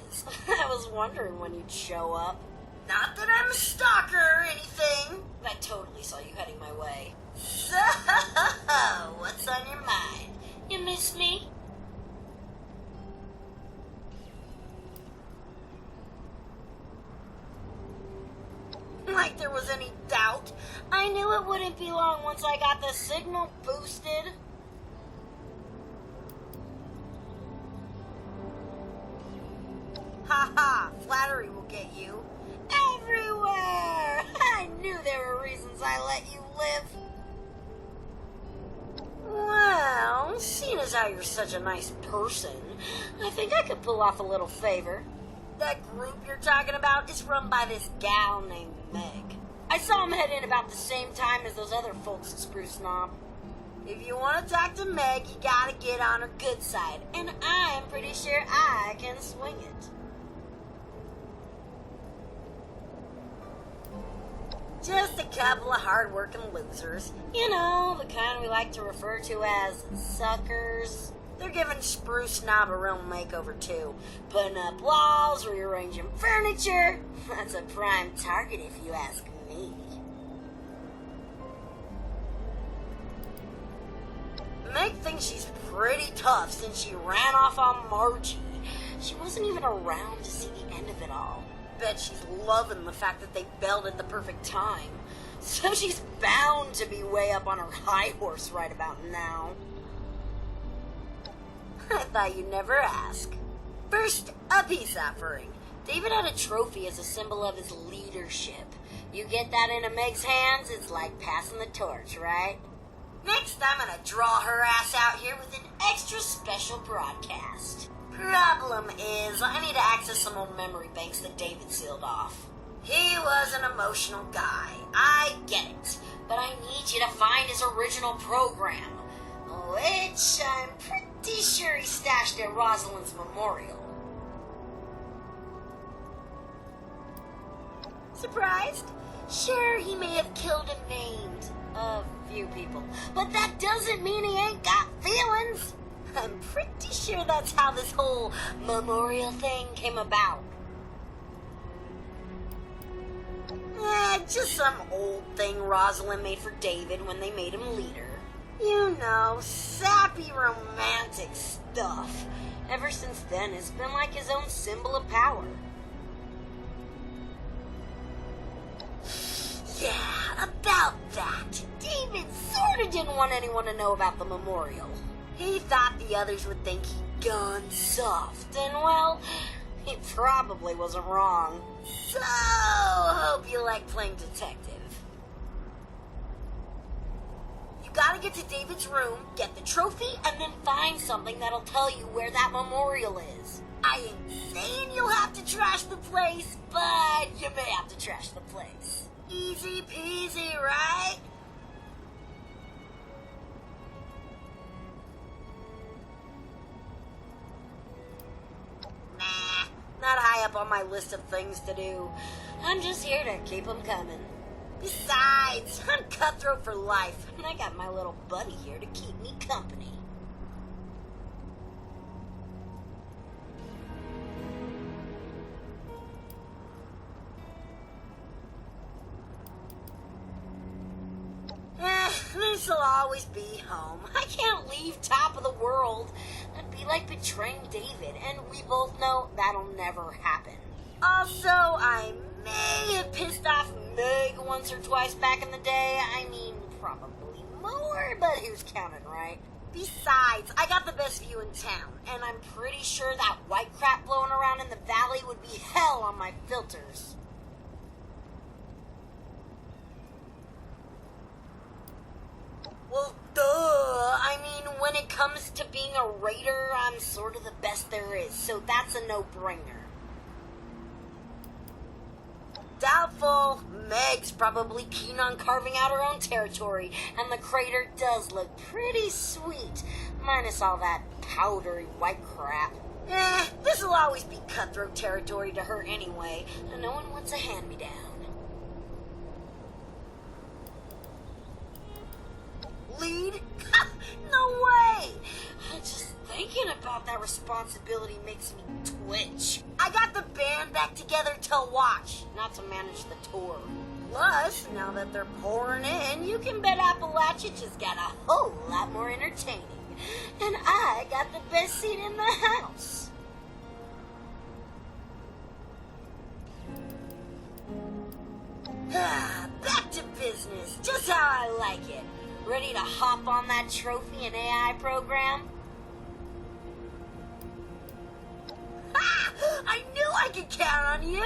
is. I was wondering when you'd show up. Not that I'm a stalker or anything. I totally saw you heading my way. So, what's on your mind? You miss me? Like there was any doubt. I knew it wouldn't be long once I got the signal boosted. Ha, flattery will get you. Everywhere! I knew there were reasons I let you live. Well, seeing as how you're such a nice person, I think I could pull off a little favor. That group you're talking about is run by this gal named Meg. I saw him head in about the same time as those other folks at Spruce Knob. If you want to talk to Meg, you gotta get on her good side, and I'm pretty sure I can swing it. Just a couple of hard-working losers. You know, the kind we like to refer to as suckers. They're giving Spruce Knob a real makeover, too. Putting up walls, rearranging furniture. That's a prime target if you ask me. Meg thinks she's pretty tough since she ran off on Margie. She wasn't even around to see the end of it all. Bet she's loving the fact that they bailed at the perfect time. So she's bound to be way up on her high horse right about now. I thought you'd never ask. First, a peace offering. David had a trophy as a symbol of his leadership. You get that into Meg's hands, it's like passing the torch, right? Next, I'm gonna draw her ass out here with an extra special broadcast. Problem is, I need to access some old memory banks that David sealed off. He was an emotional guy. I get it. But I need you to find his original program, which I'm pretty sure he stashed at Rosalind's memorial. Surprised? Sure, he may have killed and maimed a few people, but that doesn't mean he ain't got feelings. I'm pretty sure that's how this whole memorial thing came about. Just some old thing Rosalind made for David when they made him leader. You know, sappy romantic stuff. Ever since then, it's been like his own symbol of power. Yeah, about that. David sorta didn't want anyone to know about the memorial. He thought the others would think he'd gone soft, and well, he probably wasn't wrong. So, hope you like playing detective. You gotta get to David's room, get the trophy, and then find something that'll tell you where that memorial is. I ain't saying you'll have to trash the place, but you may have to trash the place. Easy peasy, right? Not high up on my list of things to do. I'm just here to keep them coming. Besides, I'm cutthroat for life, and I got my little buddy here to keep me company. This'll always be home. I can't leave top of the world. That'd be like betraying David, and we both know that'll never happen. Also, I may have pissed off Meg once or twice back in the day. I mean, probably more, but who's counting, right? Besides, I got the best view in town, and I'm pretty sure that white crap blowing around in the valley would be hell on my filters. Well, duh. I mean, when it comes to being a raider, I'm sort of the best there is, so that's a no-brainer. Doubtful. Meg's probably keen on carving out her own territory, and the crater does look pretty sweet, minus all that powdery white crap. This'll always be cutthroat territory to her anyway, and no one wants a hand-me-down. Lead? No way! Just think Thinking about that responsibility makes me twitch. I got the band back together to watch, not to manage the tour. Plus, now that they're pouring in, you can bet Appalachia just got a whole lot more entertaining. And I got the best seat in the house. Back to business, just how I like it. Ready to hop on that trophy and AI program? I knew I could count on you,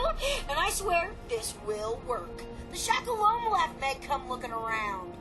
and I swear this will work. The Shakalom will have Meg come looking around.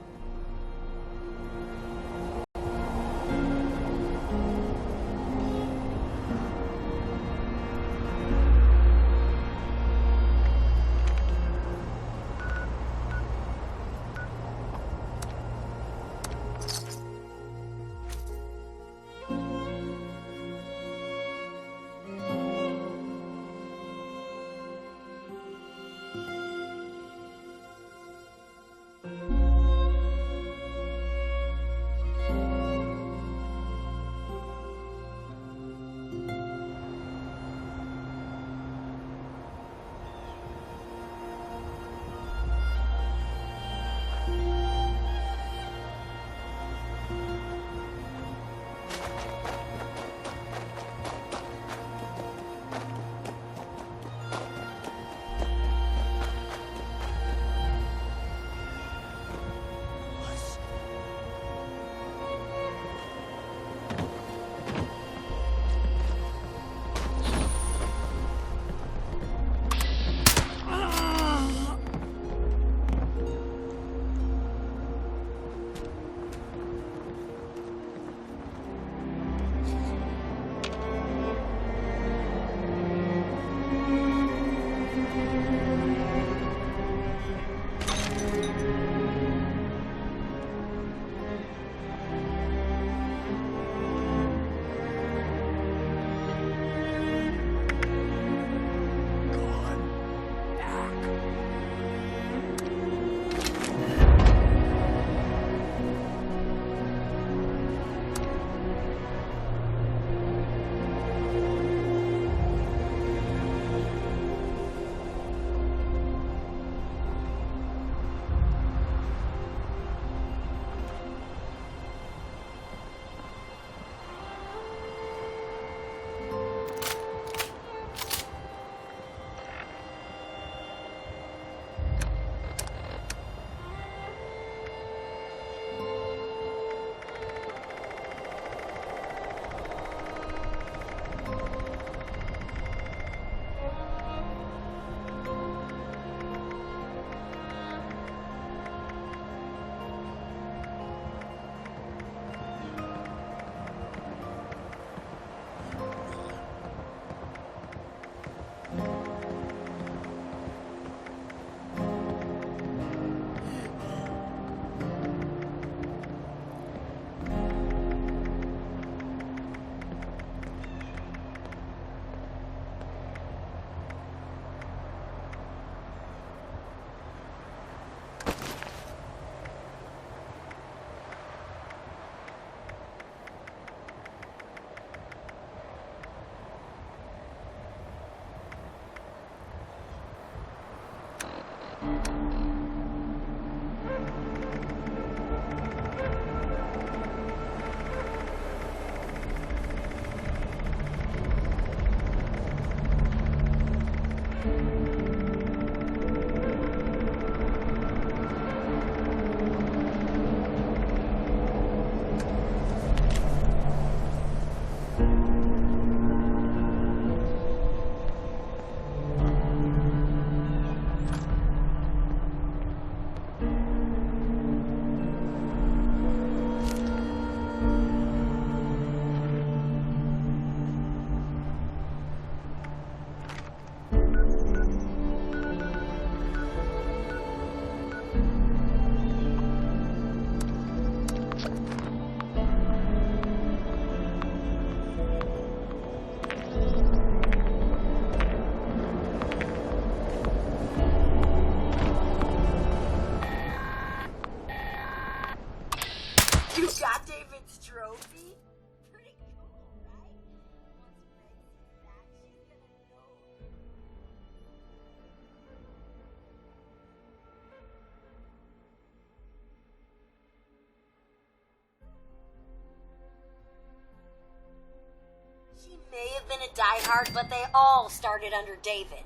She may have been a diehard, but they all started under David.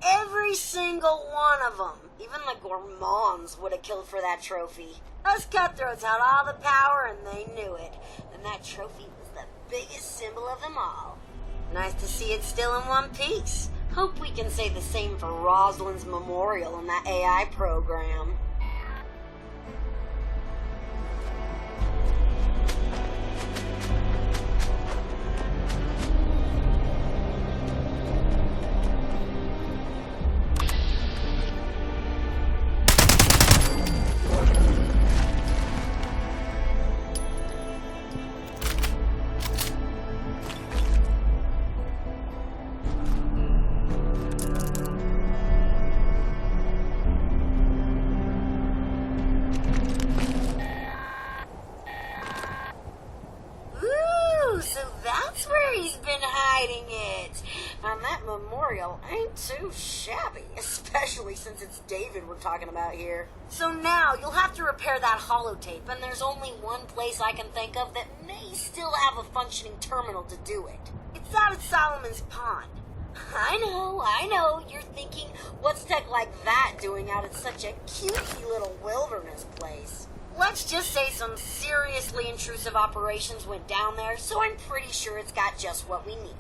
Every single one of them. Even the gourmands would have killed for that trophy. Us cutthroats had all the power and they knew it. And that trophy was the biggest symbol of them all. Nice to see it still in one piece. Hope we can say the same for Rosalind's memorial in that AI program. And that memorial ain't too shabby, especially since it's David we're talking about here. So now you'll have to repair that holotape, and there's only one place I can think of that may still have a functioning terminal to do it. It's out at Solomon's Pond. I know, you're thinking, what's tech like that doing out at such a cutesy little wilderness place? Let's just say some seriously intrusive operations went down there, so I'm pretty sure it's got just what we need.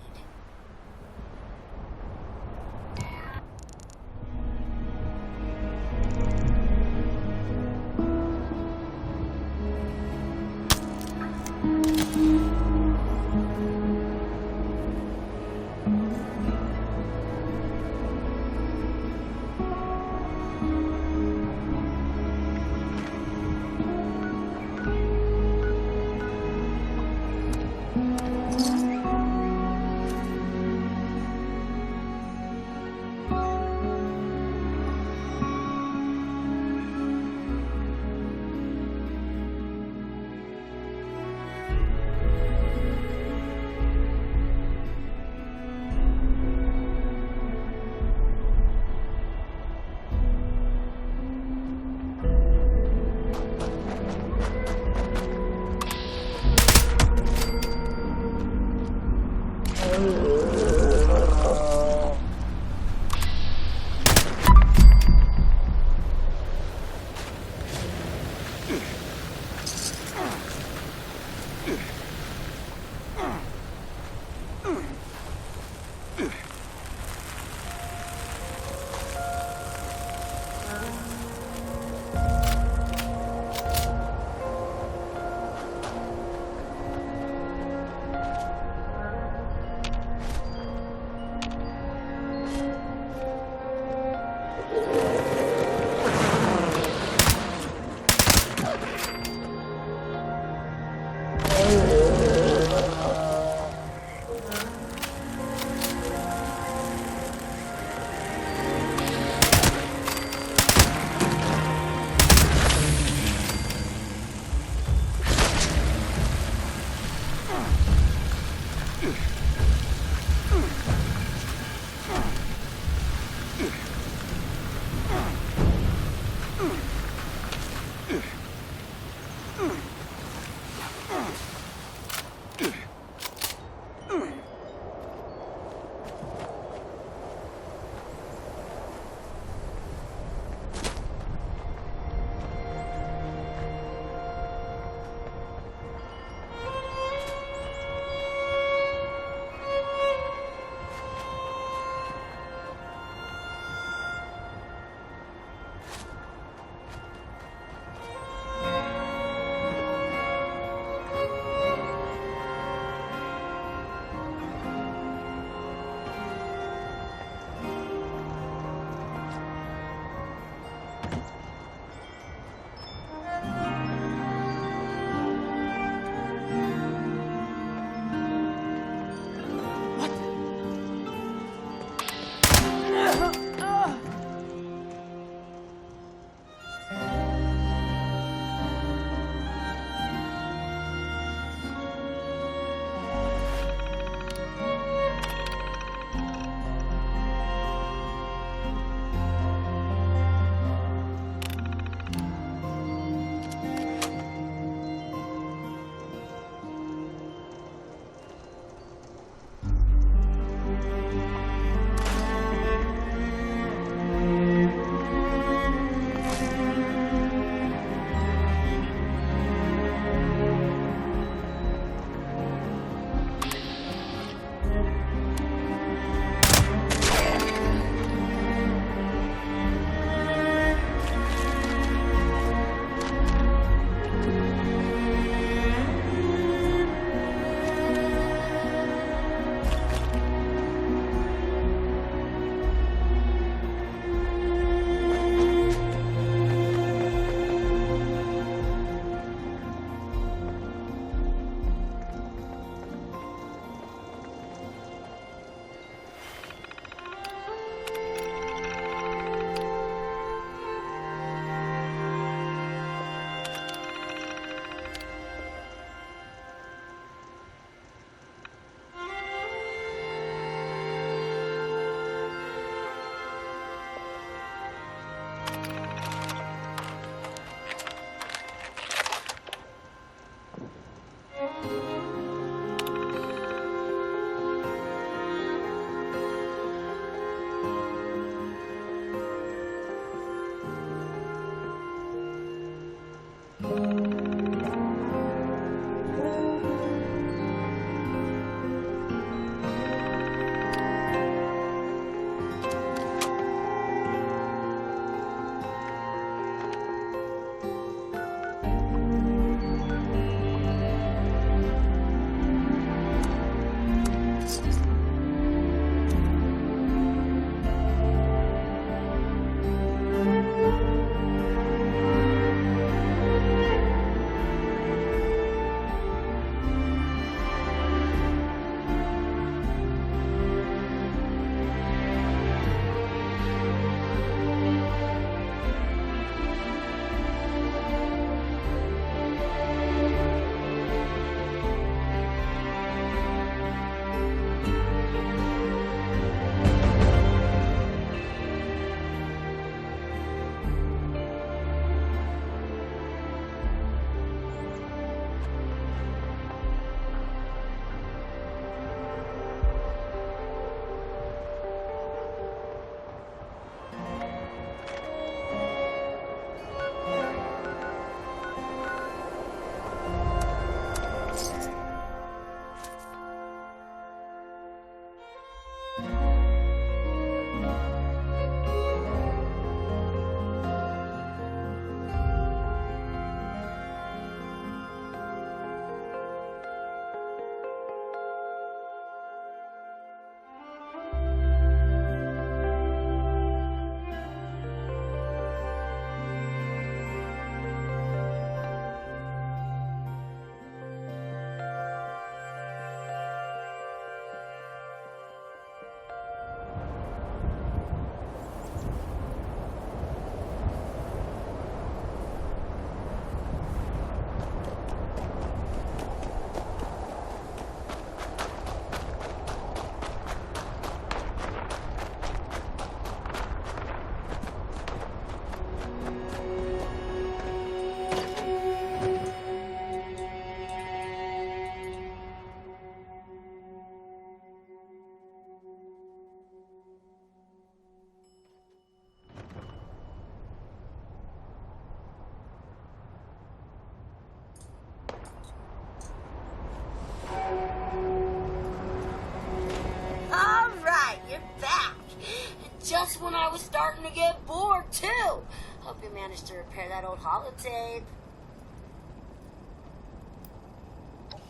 That's when I was starting to get bored, too. Hope you managed to repair that old holotape.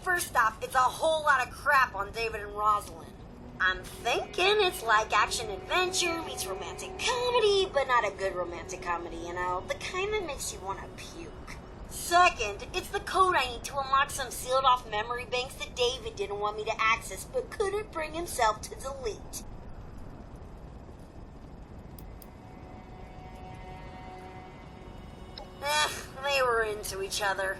First off, it's a whole lot of crap on David and Rosalind. I'm thinking it's like action-adventure meets romantic comedy, but not a good romantic comedy, you know? The kind that makes you want to puke. Second, it's the code I need to unlock some sealed-off memory banks that David didn't want me to access, but couldn't bring himself to delete. They were into each other.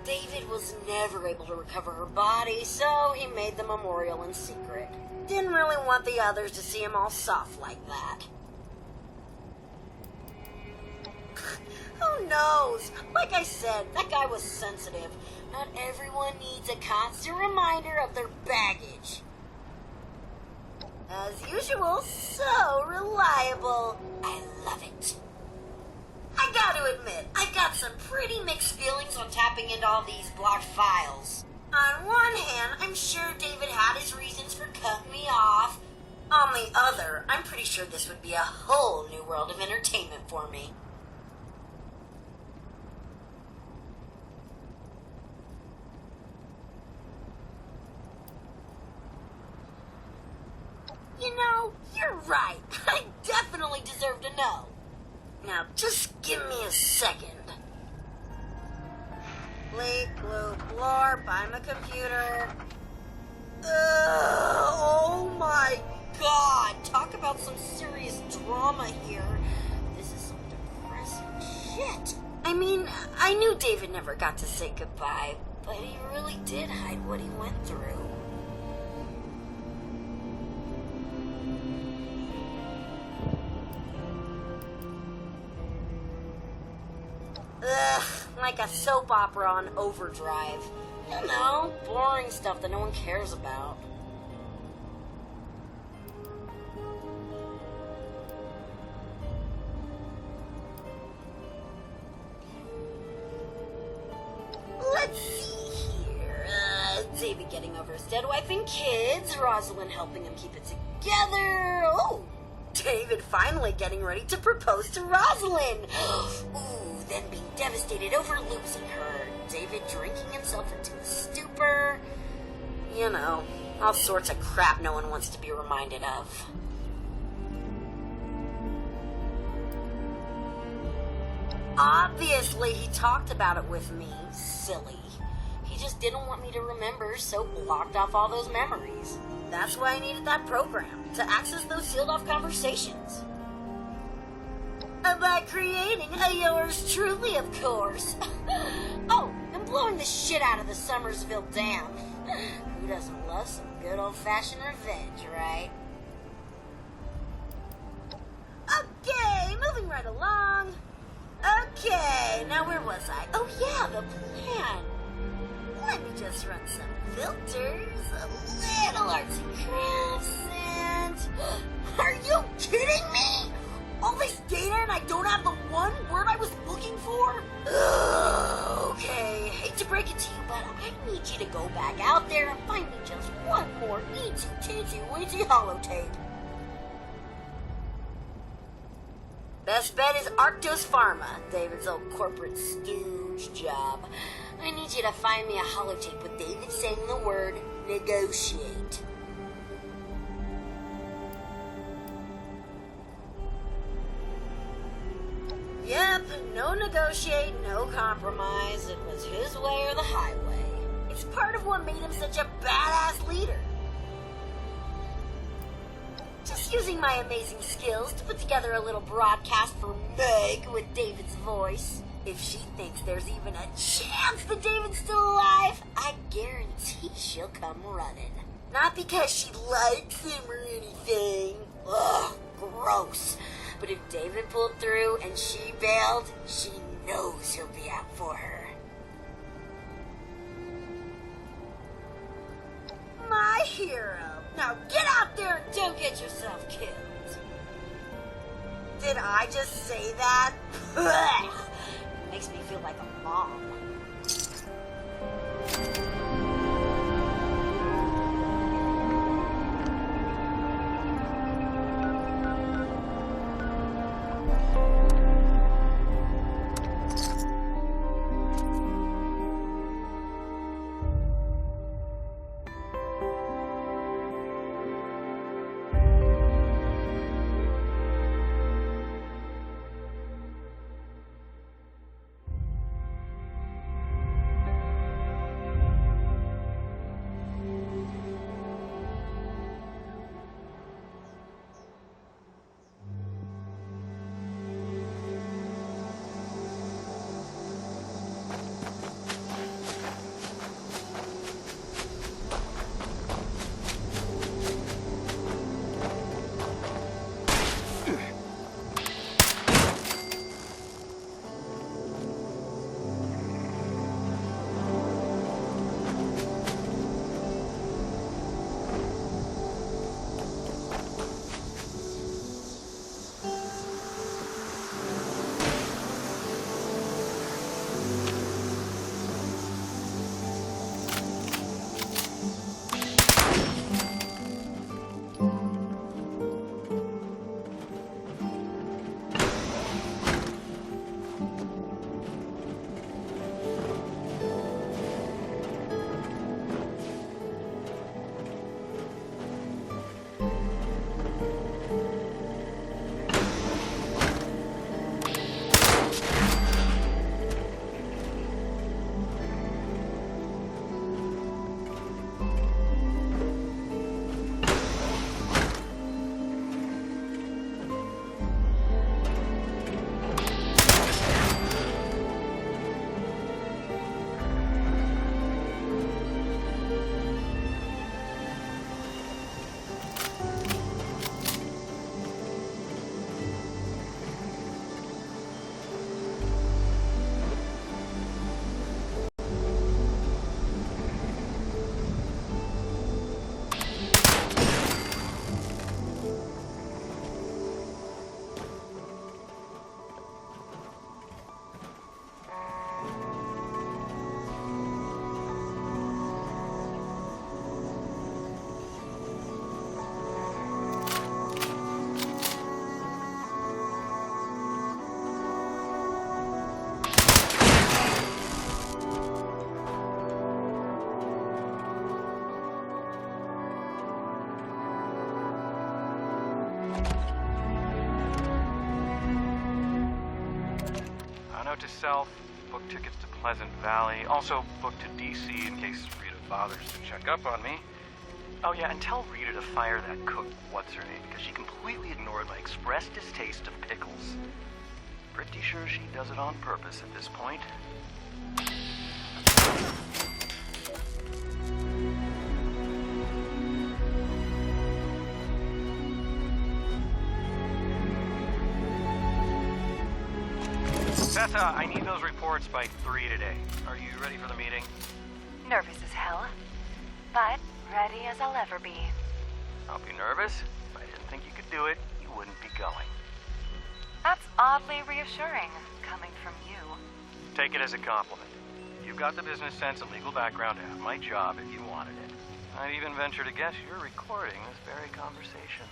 David was never able to recover her body, so he made the memorial in secret. Didn't really want the others to see him all soft like that. Who knows? Like I said, that guy was sensitive. Not everyone needs a constant reminder of their baggage. As usual, so reliable. I love it. I gotta admit, I got some pretty mixed feelings on tapping into all these blocked files. On one hand, I'm sure David had his reasons for cutting me off. On the other, I'm pretty sure this would be a whole new world of entertainment for me. You know, you're right. I definitely deserve to know. Now, just give me a second. Bleep, bloop, blorp, I'm a computer. Oh my god! Talk about some serious drama here. This is some depressing shit. I mean, I knew David never got to say goodbye, but he really did hide what he went through. Like a soap opera on overdrive. You know, boring stuff that no one cares about. Let's see here. David getting over his dead wife and kids. Rosalind helping him keep it together. Oh, David finally getting ready to propose to Rosalind. Ooh, then being devastated over losing her. David drinking himself into a stupor. You know, all sorts of crap no one wants to be reminded of. Obviously, he talked about it with me. Silly. He just didn't want me to remember, so blocked off all those memories. That's why I needed that program, to access those sealed-off conversations. By creating a yours truly, of course. Oh, and blowing the shit out of the Summersville Dam. Who doesn't love some good old-fashioned revenge, right? Okay, moving right along. Okay, now where was I? Oh yeah, the plan. Let me just run some filters, a little arts and crafts, and... Are you kidding me? All this data and I don't have the one word I was looking for? Okay, hate to break it to you, but I need you to go back out there and find me just one more easy-teensy-weensy holotape. Best bet is Arctos Pharma, David's old corporate stooge job. I need you to find me a holotape with David saying the word negotiate. Yep, no negotiate, no compromise. It was his way or the highway. It's part of what made him such a badass leader. Just using my amazing skills to put together a little broadcast for Meg with David's voice. If she thinks there's even a chance that David's still alive, I guarantee she'll come running. Not because she likes him or anything. Ugh, gross. But if David pulled through and she bailed, she knows he'll be out for her. My hero. Now get out there and don't get yourself killed. Did I just say that? It makes me feel like a mom. Note to self, book tickets to Pleasant Valley. Also book to DC in case Rita bothers to check up on me. Oh yeah, and tell Rita to fire that cook, what's-her-name, because she completely ignored my express distaste of pickles. Pretty sure she does it on purpose at this point. Tessa, I need those reports by 3 today. Are you ready for the meeting? Nervous as hell, but ready as I'll ever be. I'll be nervous. If I didn't think you could do it, you wouldn't be going. That's oddly reassuring, coming from you. Take it as a compliment. You've got the business sense and legal background to have my job if you wanted it. I'd even venture to guess you're recording this very conversation.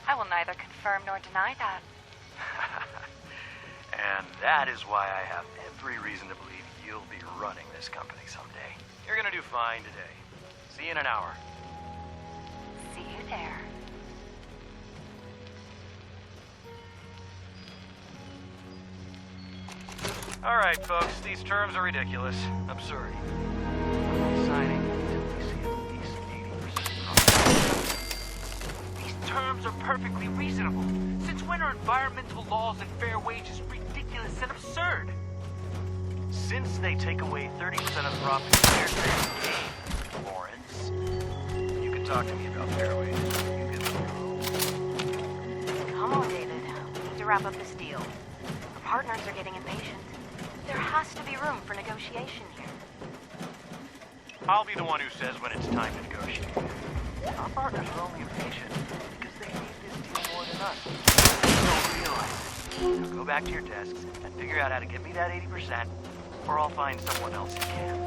I will neither confirm nor deny that. And that is why I have every reason to believe you'll be running this company someday. You're gonna do fine today. See you in an hour. See you there. All right, folks, these terms are ridiculous. Absurd. I'm not signing until we see at least 80%. These terms are perfectly reasonable. Since when are environmental laws and fair wages ridiculous and absurd? Since they take away 30% of the profits from your Lawrence, you can talk to me about fair wages. You can... Come on, David. We need to wrap up this deal. Our partners are getting impatient. There has to be room for negotiation here. I'll be the one who says when it's time to negotiate. Our partners are only impatient because they need this deal more than us. They don't realize it. So go back to your desks and figure out how to get me that 80%, or I'll find someone else who can.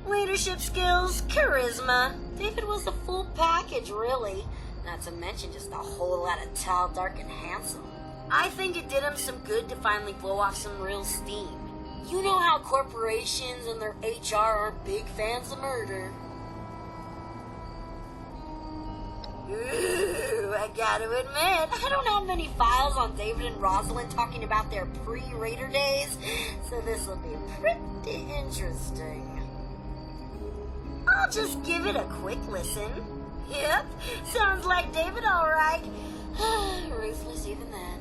Leadership skills, charisma. David was the full package, really. Not to mention just a whole lot of tall, dark, and handsome. I think it did him some good to finally blow off some real steam. You know how corporations and their HR are big fans of murder. Ooh, I gotta admit, I don't have many files on David and Rosalind talking about their pre-Raider days, so this will be pretty interesting. I'll just give it a quick listen. Yep, sounds like David all right. Ruthless even then.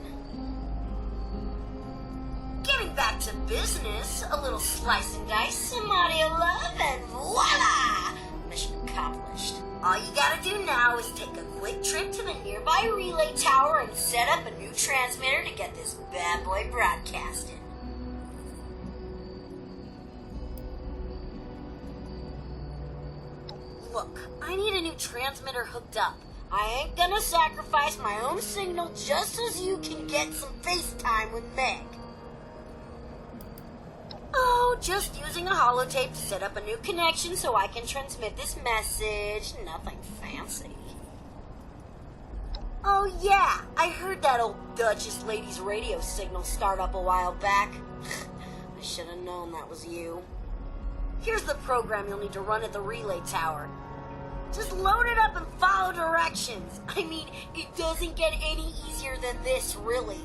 Getting back to business, a little slice and dice, some audio love, and voila! Mission accomplished. All you gotta do now is take a quick trip to the nearby relay tower and set up a new transmitter to get this bad boy broadcasted. Look, I need a new transmitter hooked up. I ain't gonna sacrifice my own signal just so you can get some FaceTime with Meg. Oh, just using a holotape to set up a new connection so I can transmit this message. Nothing fancy. Oh yeah, I heard that old Duchess lady's radio signal start up a while back. I should have known that was you. Here's the program you'll need to run at the relay tower. Just load it up and follow directions. I mean, it doesn't get any easier than this, really.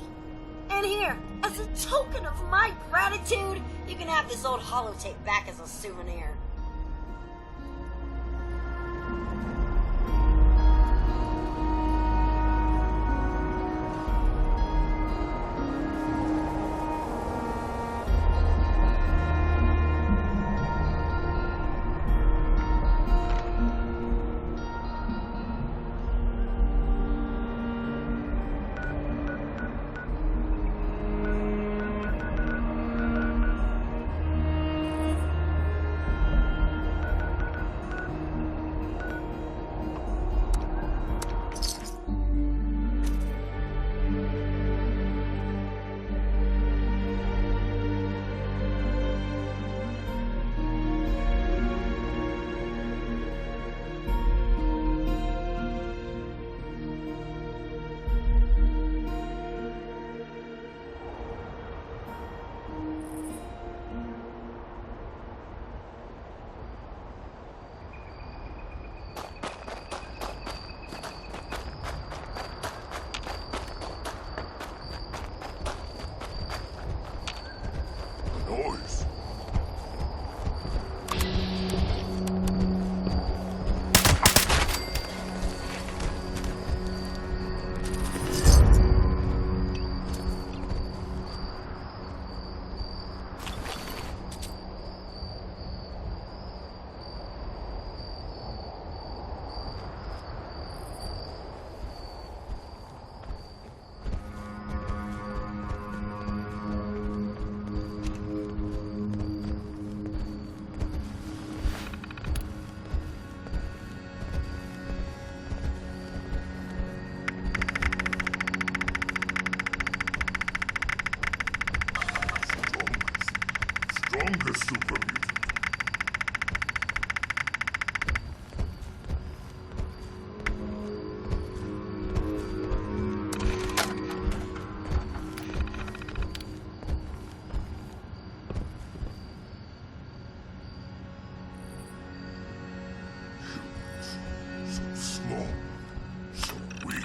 And here, as a token of my gratitude, you can have this old holotape back as a souvenir.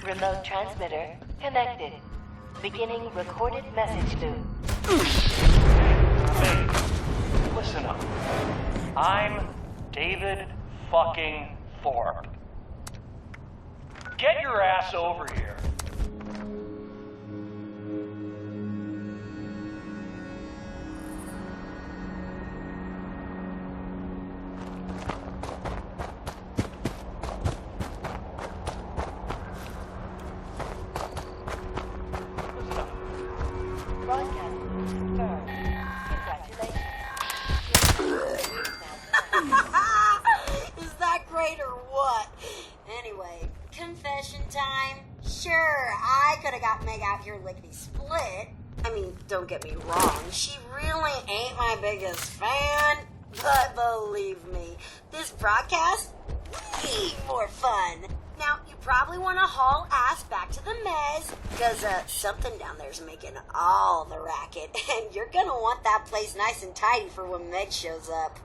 Remote transmitter connected. Beginning recorded message loop. Hey, listen up. I'm David fucking Thorpe. Get your ass over here. Is that great or what? Anyway, confession time. Sure, I could have got Meg out here lickety-split. I mean, don't get me wrong, she really ain't my biggest fan. But believe me, this broadcast, way more fun. Now, you probably want to haul ass back to the mez, because something down there's making all the racket, and you're gonna want that place nice and tidy for when Meg shows up.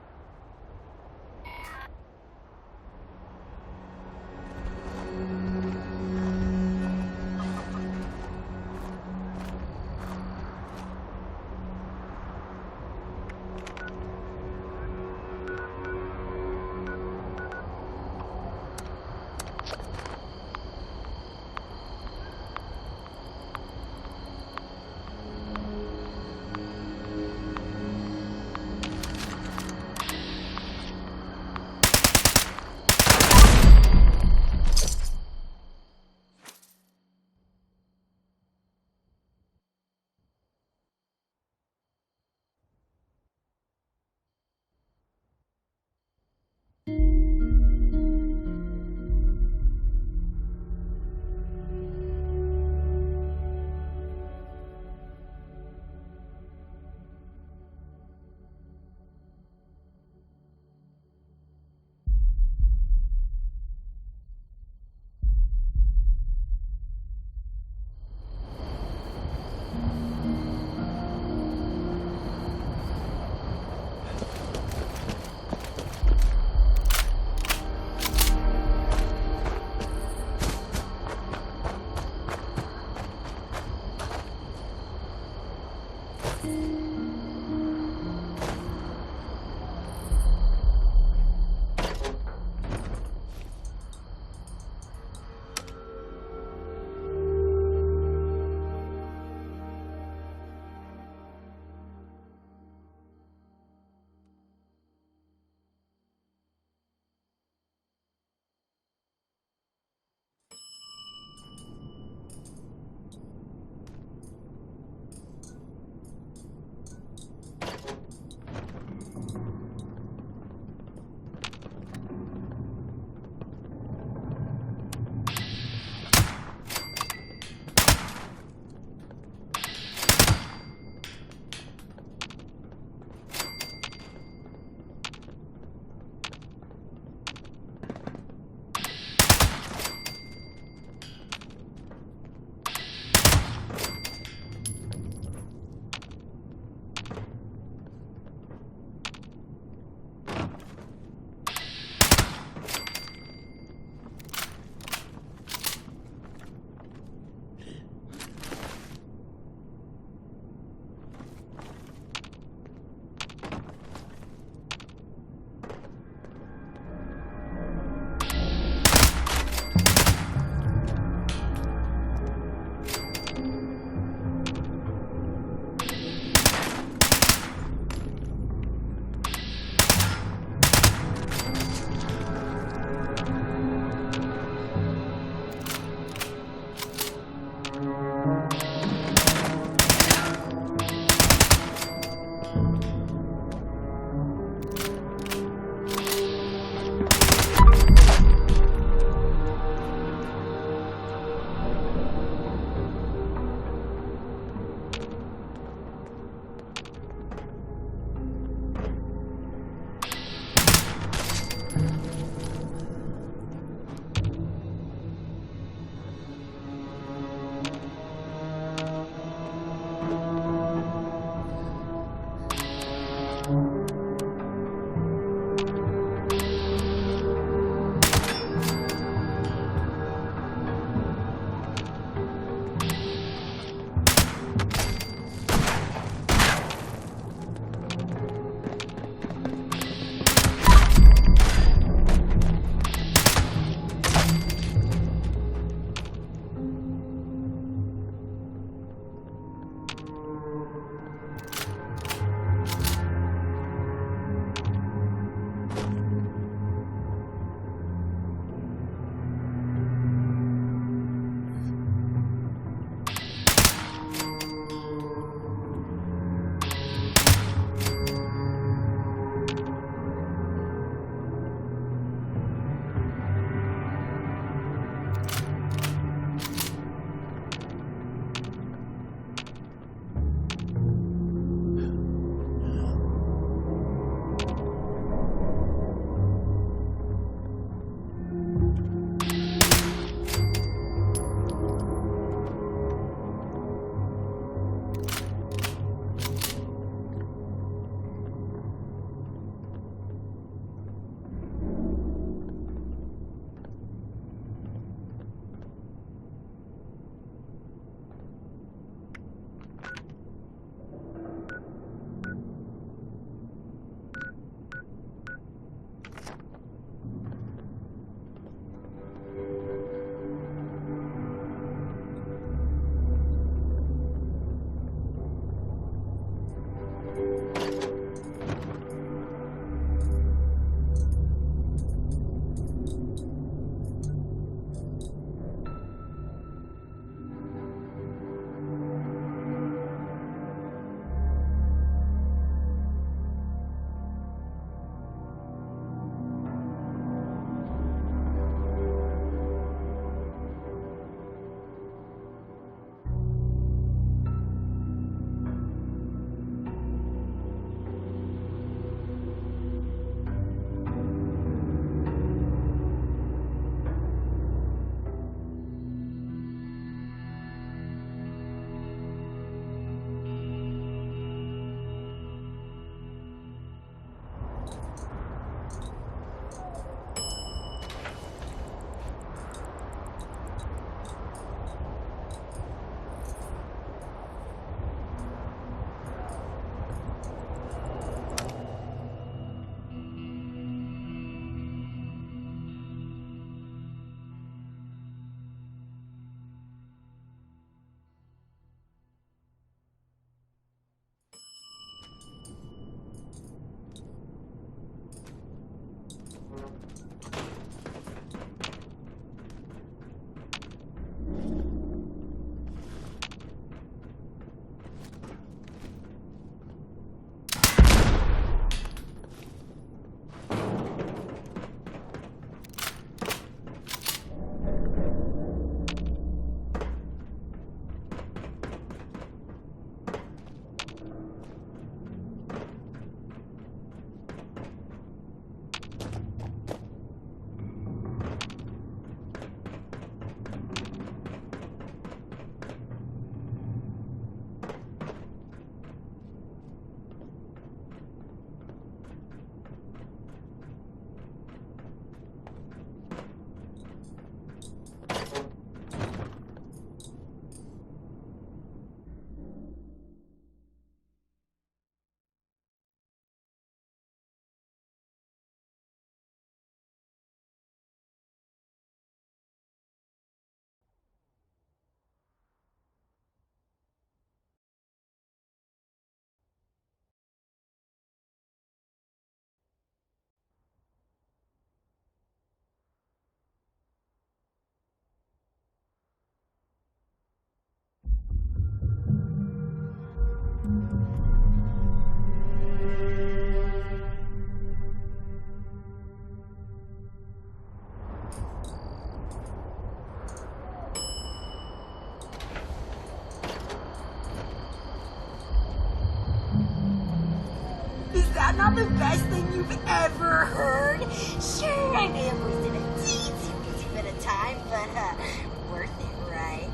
not the best thing you've ever heard? Sure, I may have wasted a teensy bit of time, but worth it, right?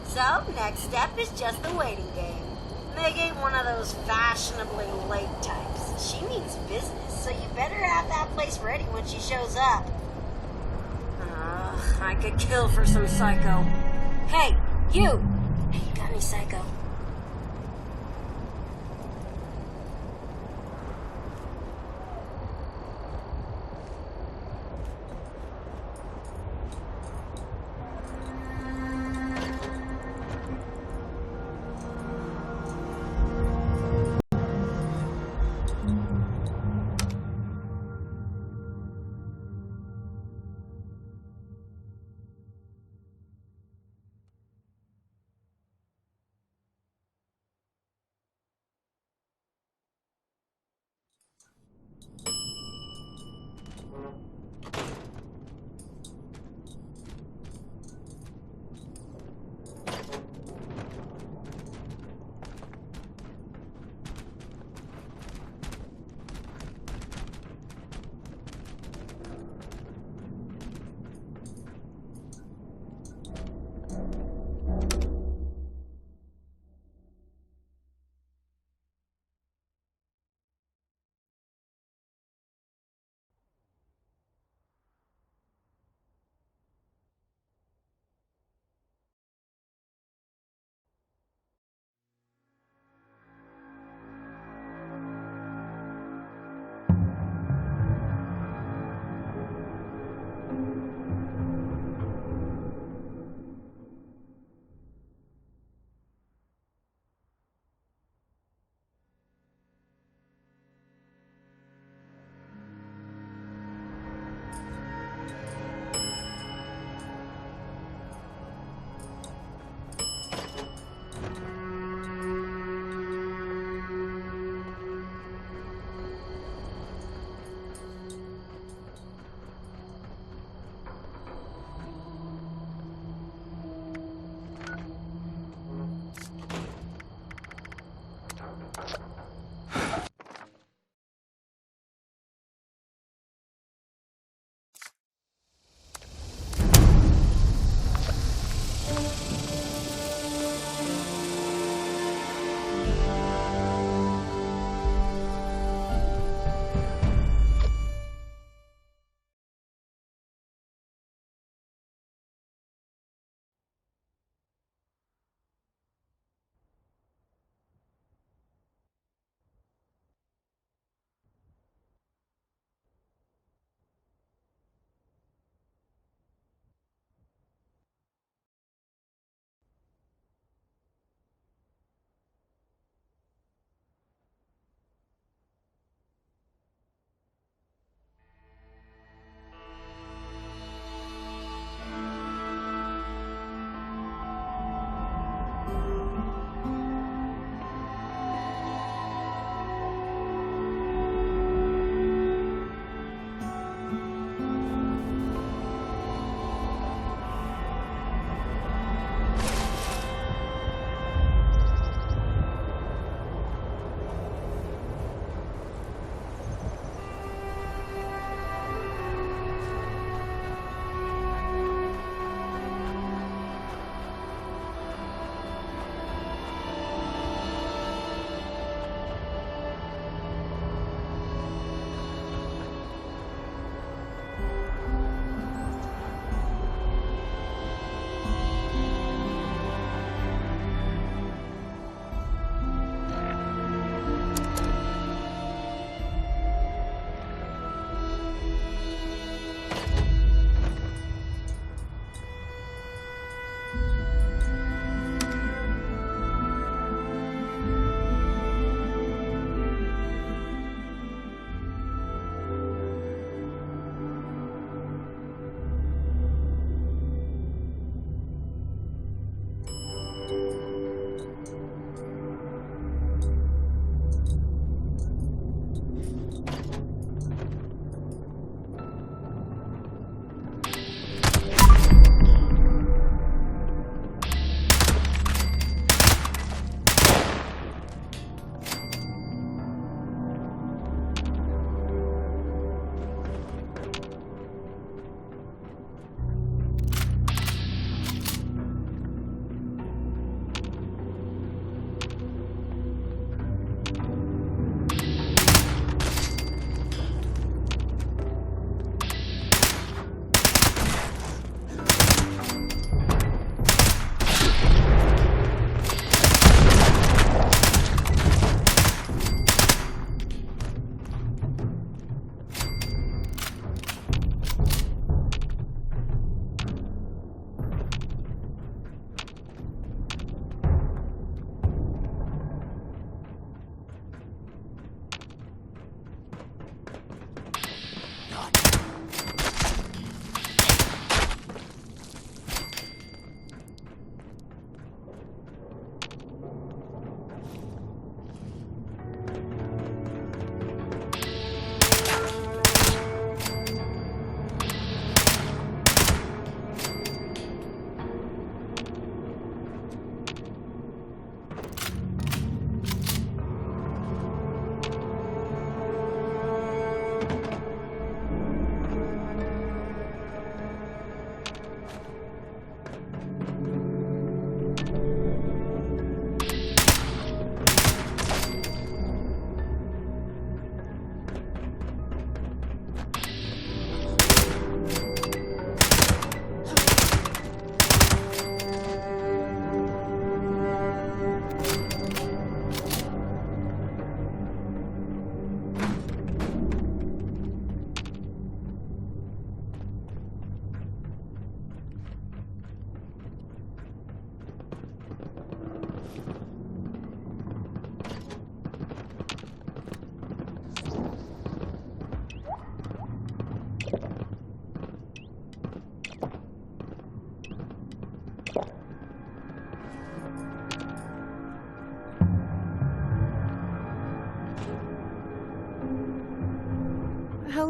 So, next step is just the waiting game. Meg ain't one of those fashionably late types. She means business, so you better have that place ready when she shows up. I could kill for some psycho. Hey, you! You got any psycho?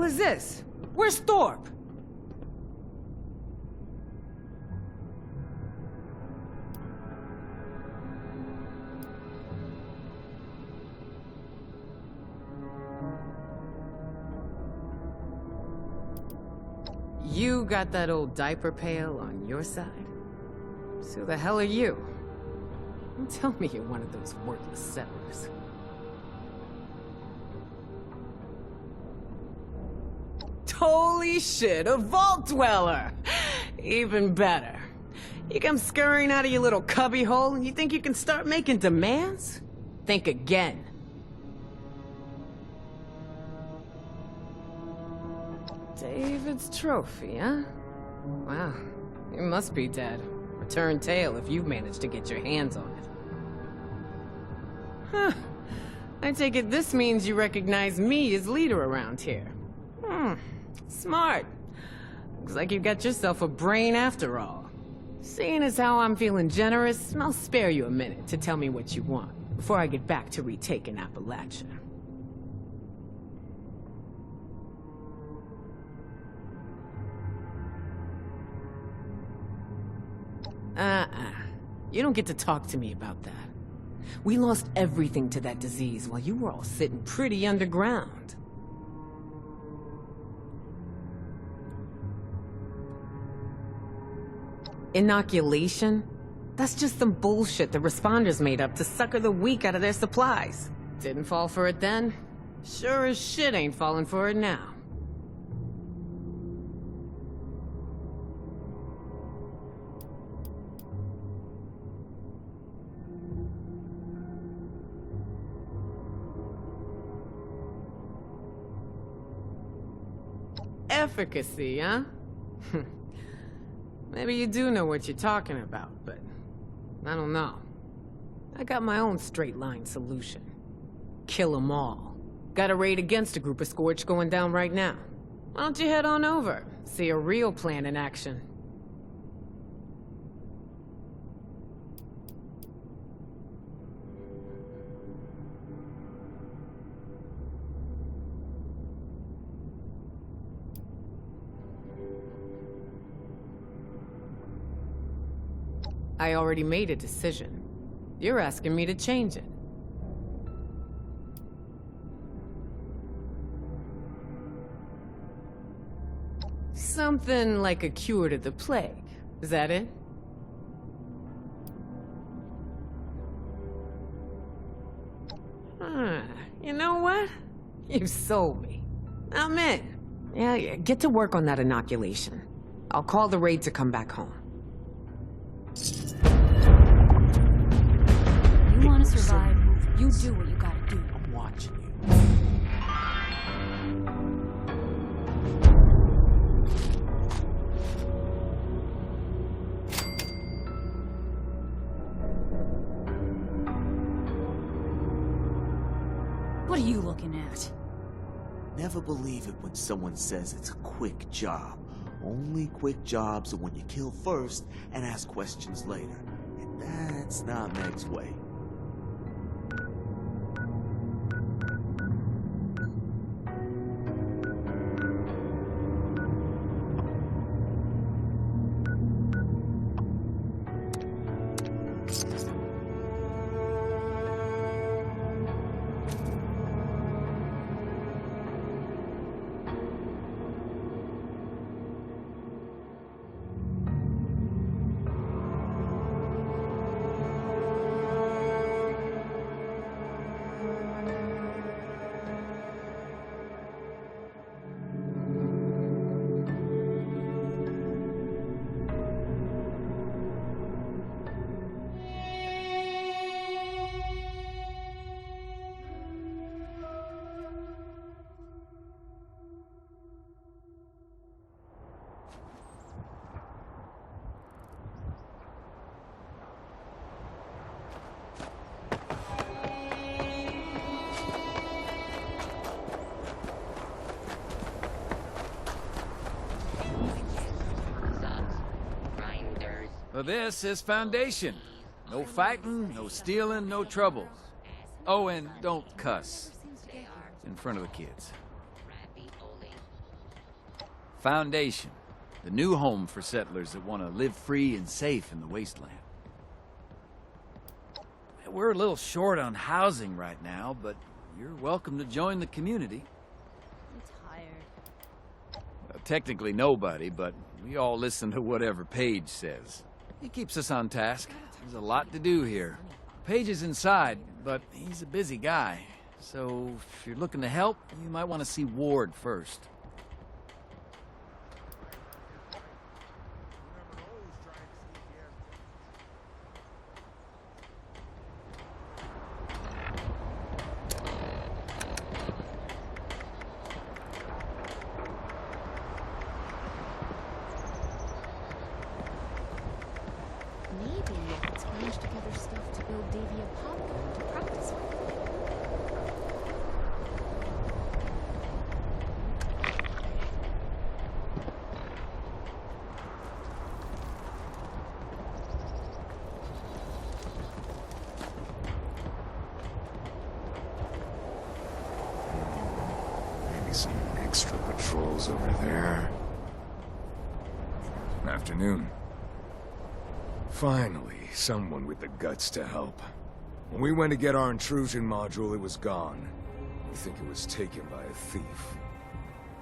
hell is this? Where's Thorpe? You got that old diaper pail on your side? So who the hell are you? Don't tell me you're one of those worthless settlers. Holy shit, a vault dweller! Even better. You come scurrying out of your little cubby hole and you think you can start making demands? Think again. David's trophy, huh? Wow, you must be dead. Return tail if you've managed to get your hands on it. Huh. I take it this means you recognize me as leader around here. Smart. Looks like you've got yourself a brain after all. Seeing as how I'm feeling generous, I'll spare you a minute to tell me what you want before I get back to retaking Appalachia. You don't get to talk to me about that. We lost everything to that disease while you were all sitting pretty underground. Inoculation? That's just some bullshit the responders made up to sucker the weak out of their supplies. Didn't fall for it then? Sure as shit ain't falling for it now. Efficacy, huh? Maybe you do know what you're talking about, but I don't know. I got my own straight-line solution. Kill 'em all. Got a raid against a group of Scorch going down right now. Why don't you head on over, see a real plan in action? I already made a decision. You're asking me to change it. Something like a cure to the plague. Is that it? You know what? You sold me. I'm in. Yeah, get to work on that inoculation. I'll call the raid to come back home. You want to survive, you do what you gotta do. I'm watching you. What are you looking at? Never believe it when someone says it's a quick job. Only quick jobs are when you kill first and ask questions later. And that's not Meg's way. Well, this is foundation. No fighting, no stealing, no troubles. Oh, and don't cuss in front of the kids. Foundation. The new home for settlers that want to live free and safe in the wasteland. We're a little short on housing right now, but you're welcome to join the community. I'm tired. Well, technically nobody, but we all listen to whatever Paige says. He keeps us on task. There's a lot to do here. Paige is inside, but he's a busy guy. So if you're looking to help, you might want to see Ward first. Maybe I could scrounge together stuff to build Davy a popgun to practice with. Maybe some extra patrols over there. Afternoon. Finally, someone with the guts to help. When we went to get our intrusion module, it was gone. We think it was taken by a thief.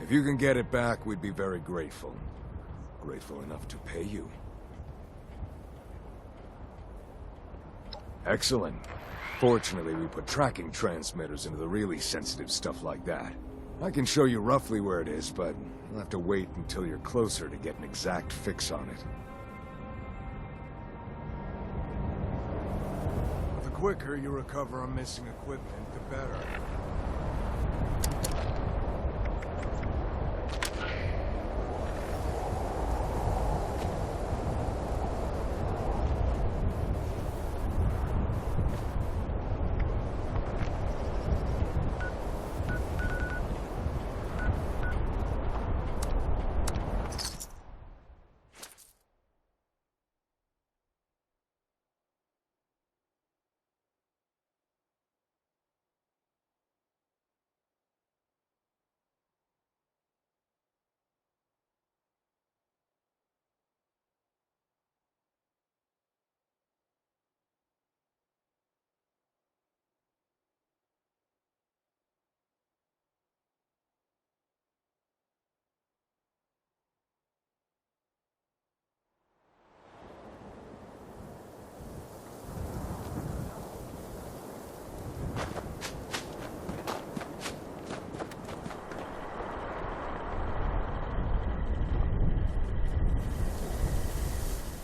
If you can get it back, we'd be very grateful. Grateful enough to pay you. Excellent. Fortunately, we put tracking transmitters into the really sensitive stuff like that. I can show you roughly where it is, but you'll have to wait until you're closer to get an exact fix on it. The quicker you recover on missing equipment, the better.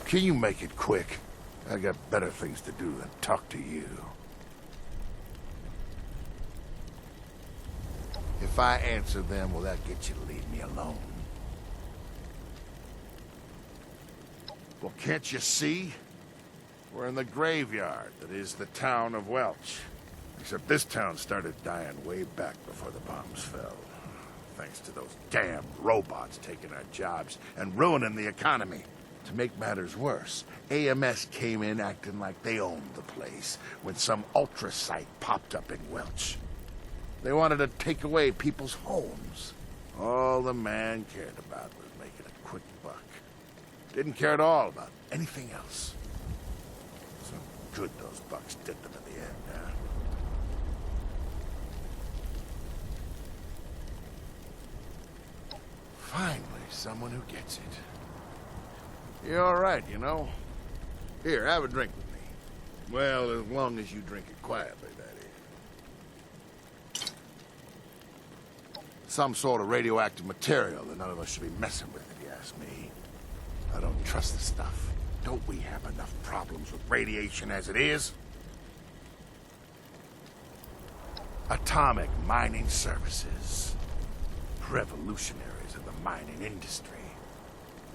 Can you make it quick? I got better things to do than talk to you. If I answer them, will that get you to leave me alone? Well, can't you see? We're in the graveyard that is the town of Welch. Except this town started dying way back before the bombs fell. Thanks to those damn robots taking our jobs and ruining the economy. To make matters worse, AMS came in acting like they owned the place when some ultra site popped up in Welch. They wanted to take away people's homes. All the man cared about was making a quick buck. Didn't care at all about anything else. So good those bucks did them in the end, huh? Finally, someone who gets it. You're all right, you know. Here, have a drink with me. Well, as long as you drink it quietly, that is. Some sort of radioactive material that none of us should be messing with, if you ask me. I don't trust the stuff. Don't we have enough problems with radiation as it is? Atomic Mining Services. Revolutionaries of the mining industry.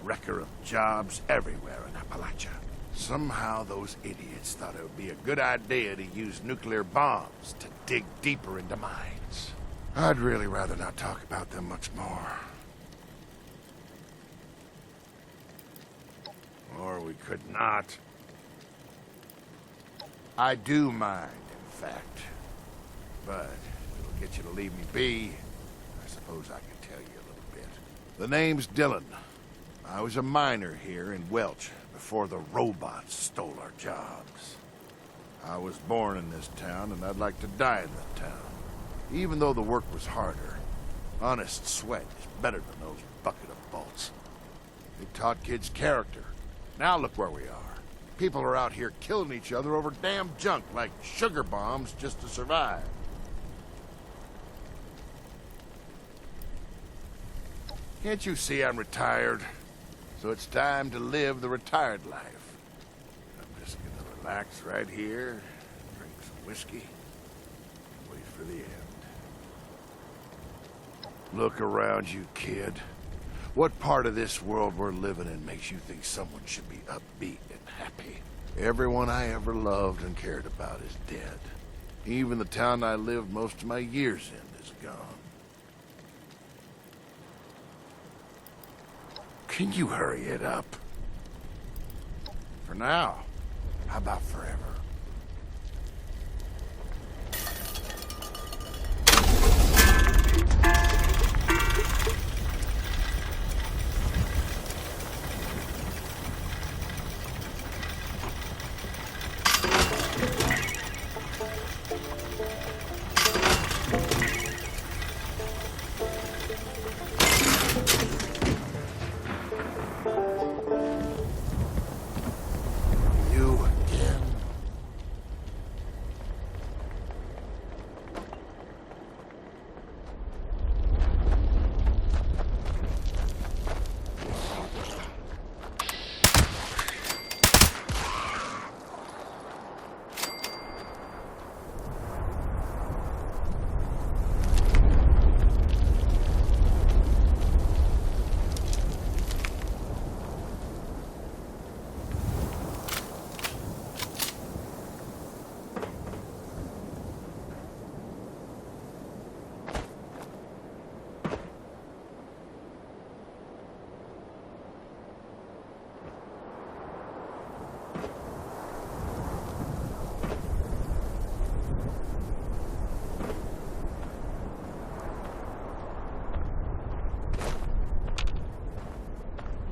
Wrecker of jobs everywhere in Appalachia. Somehow those idiots thought it would be a good idea to use nuclear bombs to dig deeper into mines. I'd really rather not talk about them much more. Or we could not. I do mind, in fact. But if it'll get you to leave me be, I suppose I can tell you a little bit. The name's Dylan. I was a miner here in Welch before the robots stole our jobs. I was born in this town, and I'd like to die in the town. Even though the work was harder, honest sweat is better than those bucket of bolts. They taught kids character. Now look where we are. People are out here killing each other over damn junk like sugar bombs just to survive. Can't you see I'm retired? So it's time to live the retired life. I'm just gonna relax right here, drink some whiskey, and wait for the end. Look around you, kid. What part of this world we're living in makes you think someone should be upbeat and happy? Everyone I ever loved and cared about is dead. Even the town I lived most of my years in is gone. Can you hurry it up? For now. How about forever?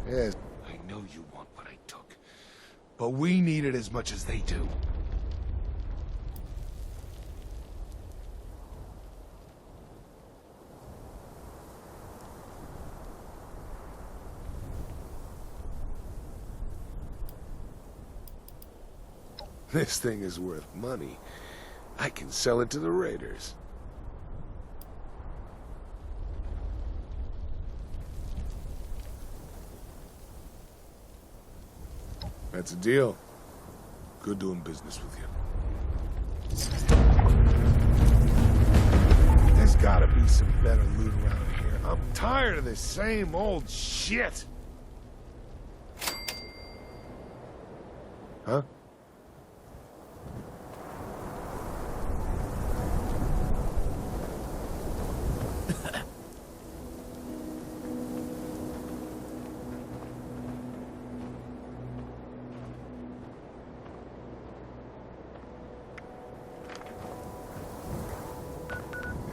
Yes, I know you want what I took, but we need it as much as they do. This thing is worth money. I can sell it to the raiders. That's a deal. Good doing business with you. There's gotta be some better loot around here. I'm tired of this same old shit. Huh?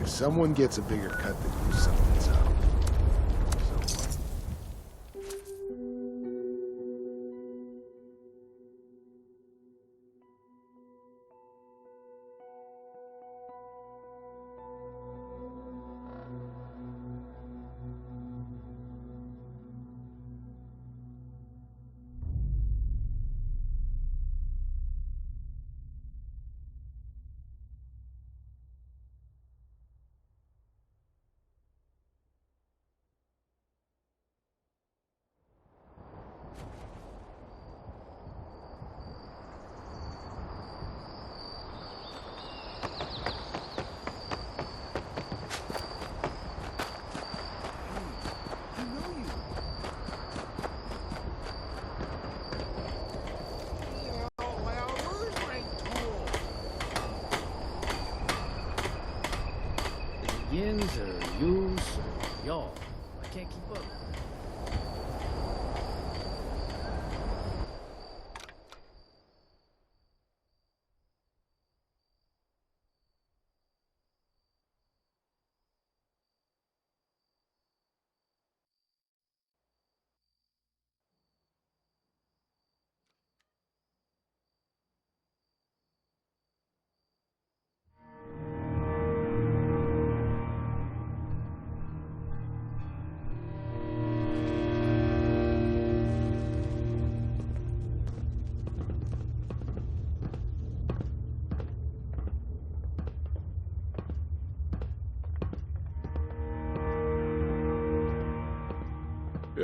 If someone gets a bigger cut than you, something's up. Yins or yous or y'all. I can't keep up.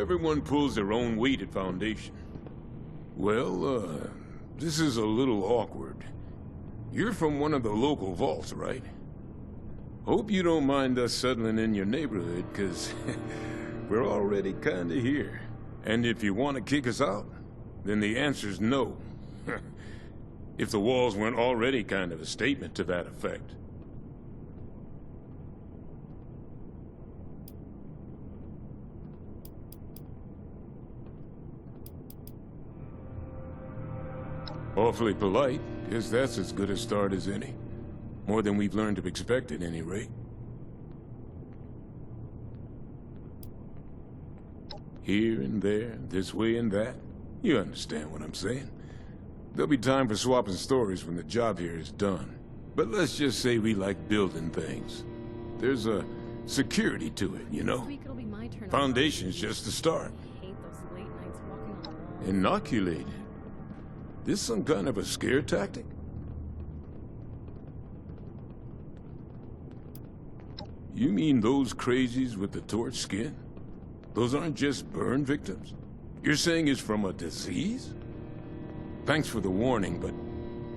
Everyone pulls their own weight at Foundation. Well, this is a little awkward. You're from one of the local vaults, right? Hope you don't mind us settling in your neighborhood, 'cause we're already kinda here. And if you want to kick us out, then the answer's no. If the walls weren't already kind of a statement to that effect. Awfully polite. Guess that's as good a start as any. More than we've learned to expect at any rate. Here and there, this way and that. You understand what I'm saying. There'll be time for swapping stories when the job here is done. But let's just say we like building things. There's a security to it, you know? Foundation's just the start. I hate those late nights walking on the wall. Inoculated. This some kind of a scare tactic? You mean those crazies with the torch skin? Those aren't just burn victims? You're saying it's from a disease? Thanks for the warning, but,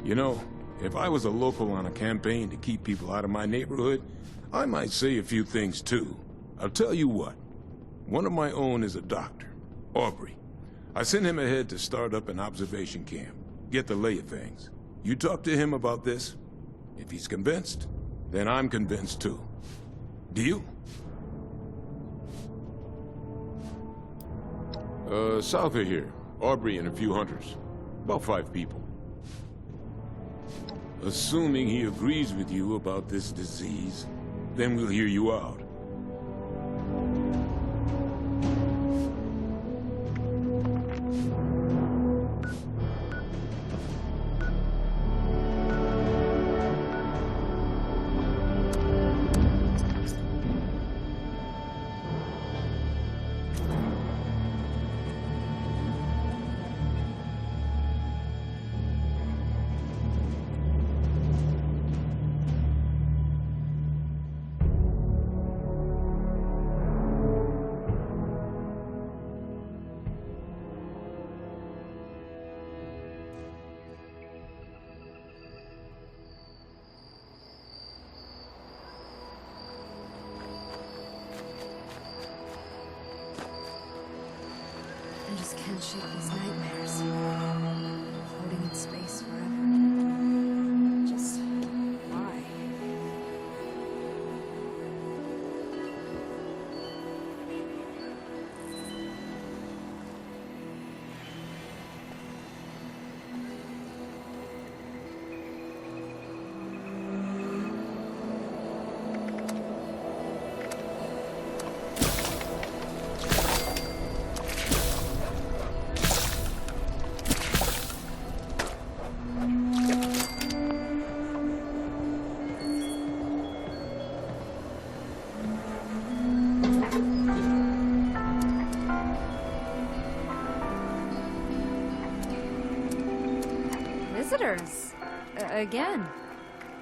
you know, if I was a local on a campaign to keep people out of my neighborhood, I might say a few things too. I'll tell you what. One of my own is a doctor, Aubrey. I sent him ahead to start up an observation camp, get the lay of things. You talk to him about this. If he's convinced, then I'm convinced too. Deal? South of here, Aubrey and a few hunters. About 5 people. Assuming he agrees with you about this disease, then we'll hear you out. I just can't shake these nightmares. Floating in space forever. Just why? Visitors. Again.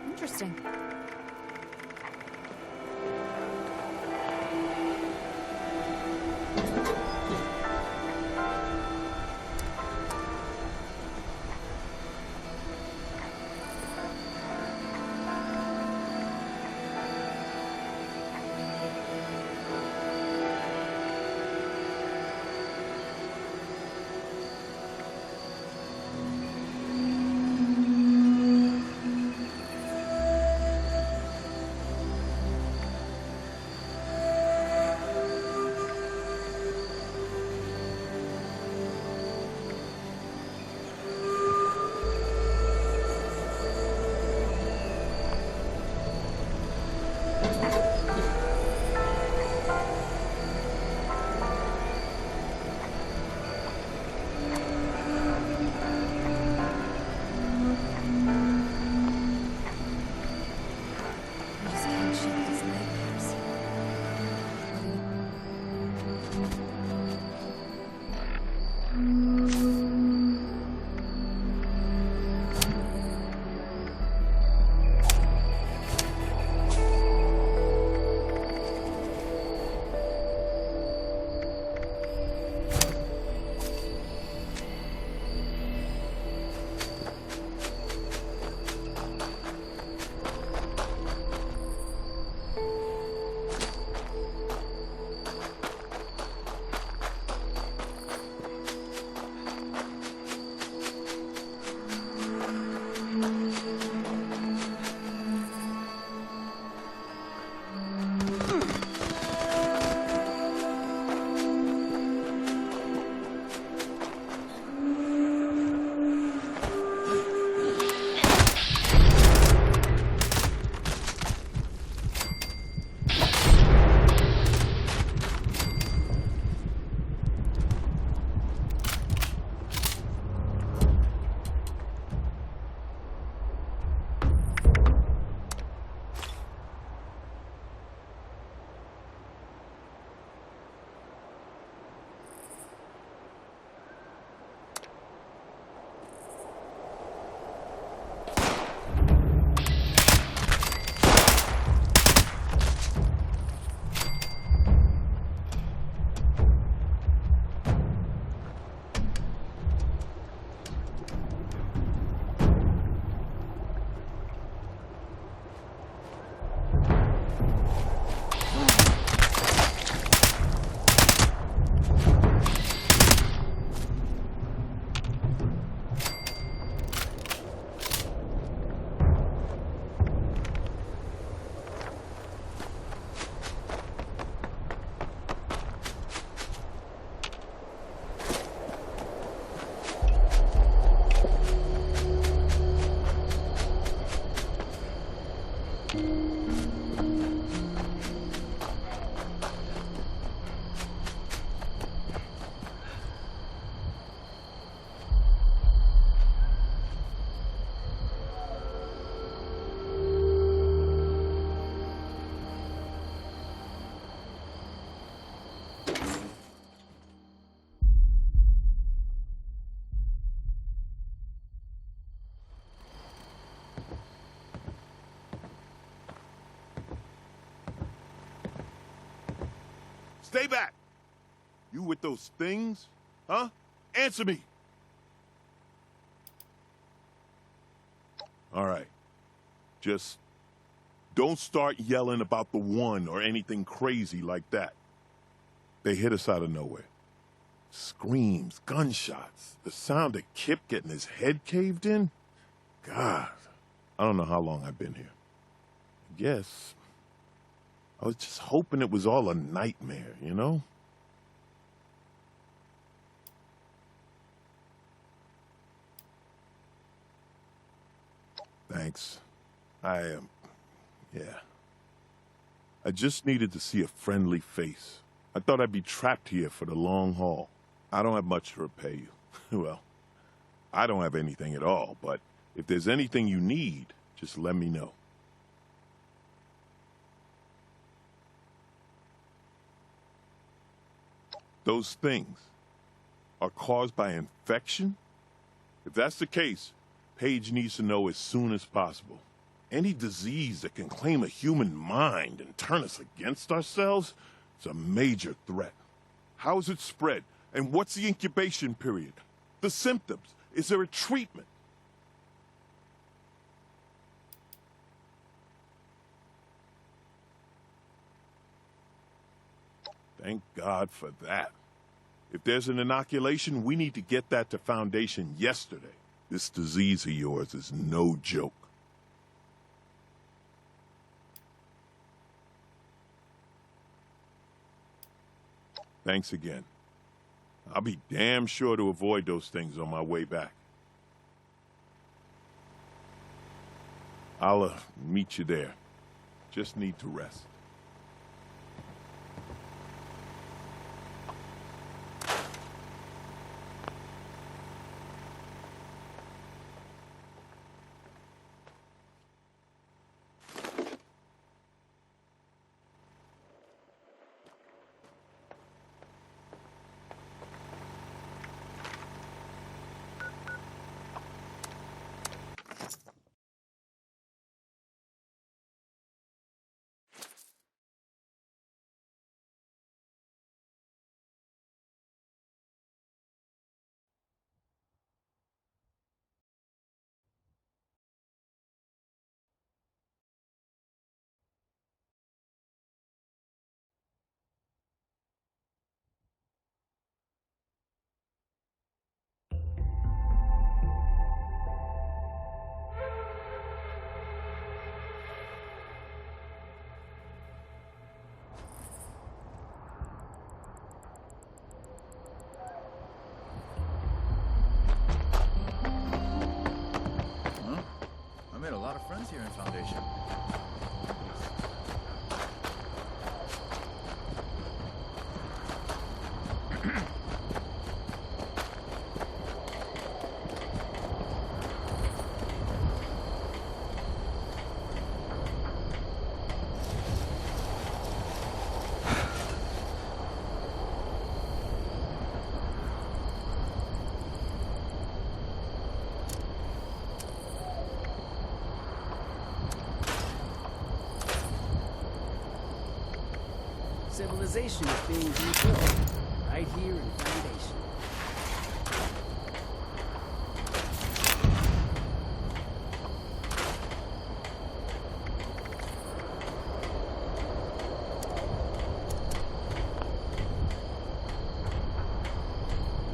Interesting. Stay back! You with those things? Huh? Answer me! All right. Just don't start yelling about the one or anything crazy like that. They hit us out of nowhere. Screams, gunshots, the sound of Kip getting his head caved in. God, I don't know how long I've been here. I guess I was just hoping it was all a nightmare, you know? Thanks. Yeah. I just needed to see a friendly face. I thought I'd be trapped here for the long haul. I don't have much to repay you. Well, I don't have anything at all, but if there's anything you need, just let me know. Those things are caused by infection? If that's the case, Paige needs to know as soon as possible. Any disease that can claim a human mind and turn us against ourselves is a major threat. How is it spread? And what's the incubation period? The symptoms? Is there a treatment? Thank God for that. If there's an inoculation, we need to get that to Foundation yesterday. This disease of yours is no joke. Thanks again. I'll be damn sure to avoid those things on my way back. I'll meet you there. Just need to rest. I made a lot of friends here in Foundation. Civilization is being rebuilt right here in Foundation.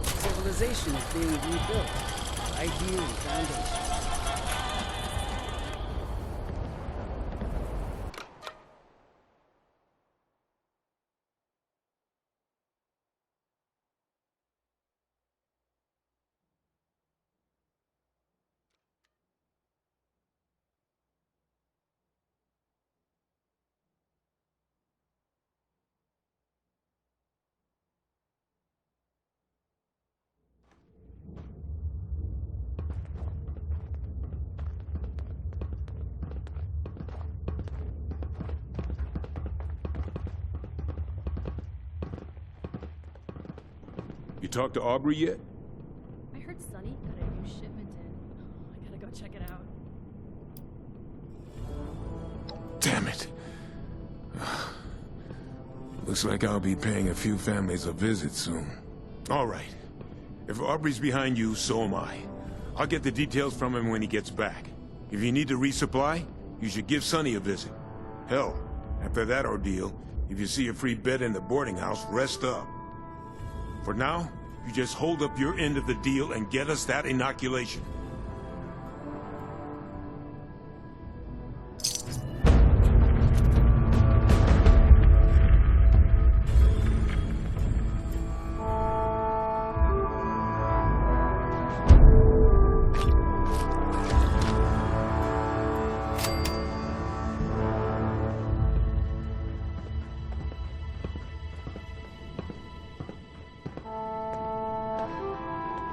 Civilization is being rebuilt right here in Foundation. You talked to Aubrey yet? I heard Sonny got a new shipment in. I gotta go check it out. Damn it. Looks Looks like I'll be paying a few families a visit soon. All right. If Aubrey's behind you, so am I. I'll get the details from him when he gets back. If you need to resupply, you should give Sonny a visit. Hell, after that ordeal, if you see a free bed in the boarding house, rest up. For now, you just hold up your end of the deal and get us that inoculation.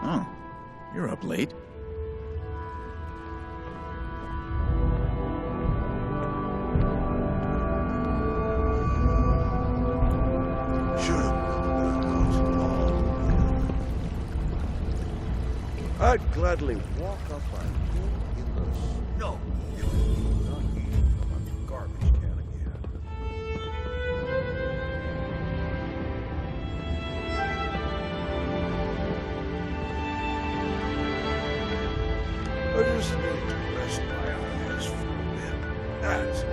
Oh, you're up late. I'd gladly walk up a hill in the snow if it did not eat from a garbage can again. I just need to rest my eyes for a bit. That's all.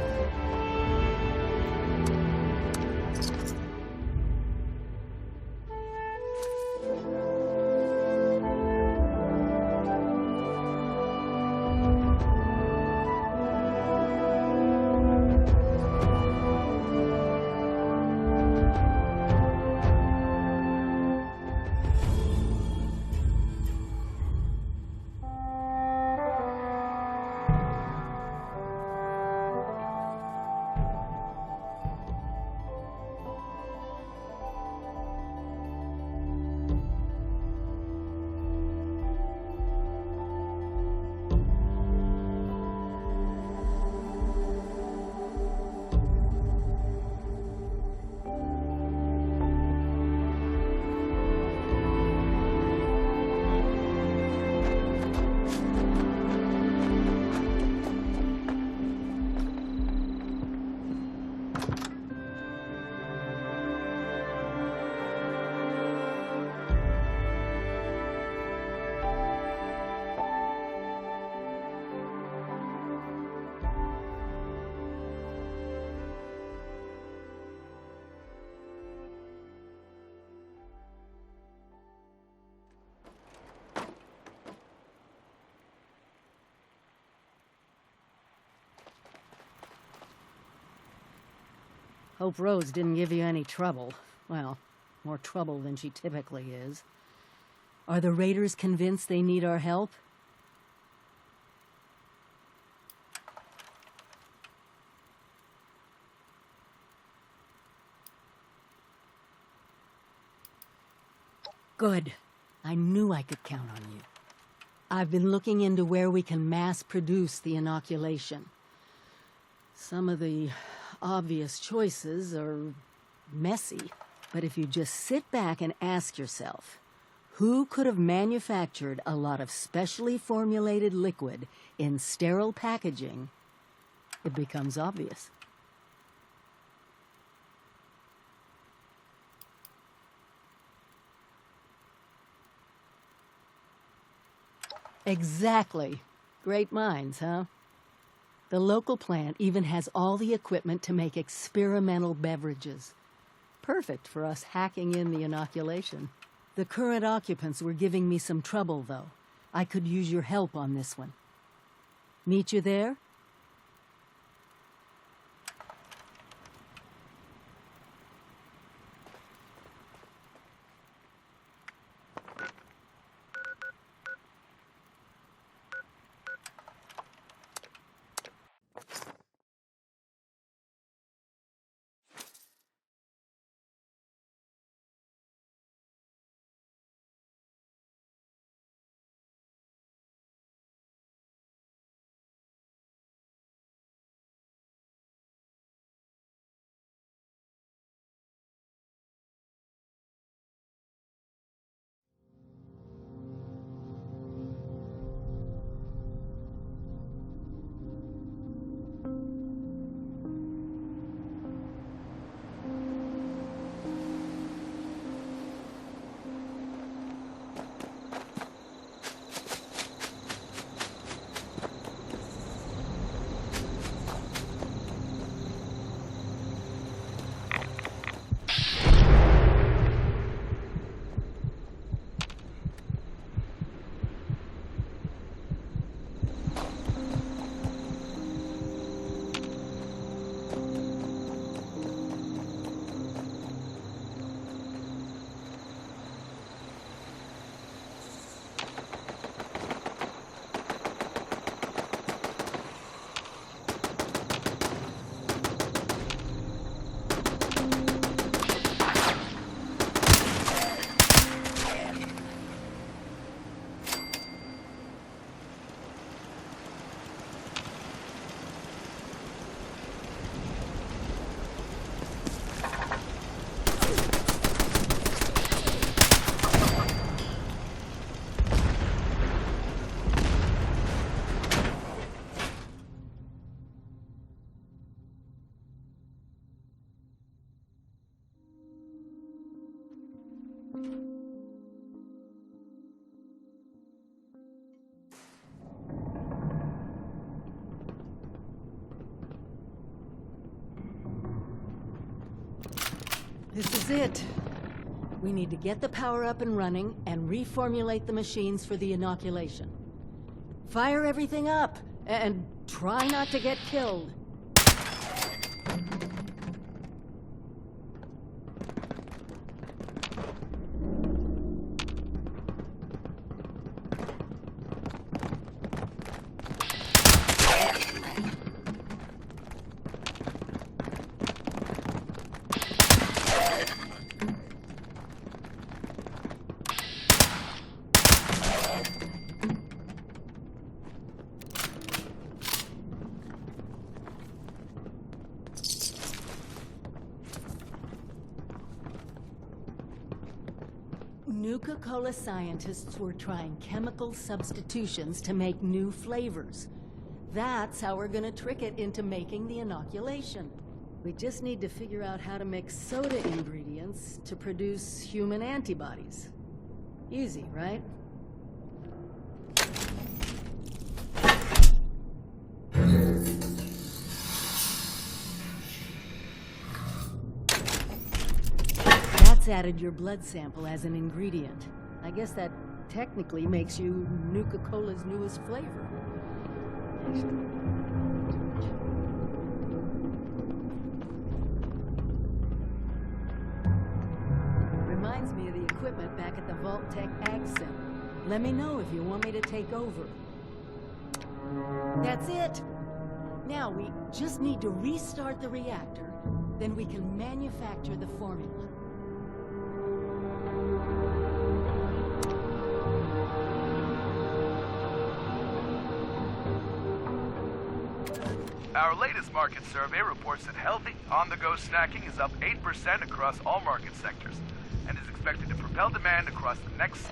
Hope Rose didn't give you any trouble. Well, more trouble than she typically is. Are the raiders convinced they need our help? Good. I knew I could count on you. I've been looking into where we can mass produce the inoculation. Some of the obvious choices are messy, but if you just sit back and ask yourself, who could have manufactured a lot of specially formulated liquid in sterile packaging, it becomes obvious. Exactly. Great minds, huh? The local plant even has all the equipment to make experimental beverages. Perfect for us hacking in the inoculation. The current occupants were giving me some trouble, though. I could use your help on this one. Meet you there? This is it. We need to get the power up and running and reformulate the machines for the inoculation. Fire everything up and try not to get killed. Nuka-Cola scientists were trying chemical substitutions to make new flavors. That's how we're gonna trick it into making the inoculation. We just need to figure out how to mix soda ingredients to produce human antibodies. Easy, right? Added your blood sample as an ingredient. I guess that technically makes you Nuka-Cola's newest flavor. Reminds me of the equipment back at the Vault Tech Ag Center. Let me know if you want me to take over. That's it. Now we just need to restart the reactor, then we can manufacture the formula. Our latest market survey reports that healthy, on-the-go snacking is up 8% across all market sectors and is expected to propel demand across the next...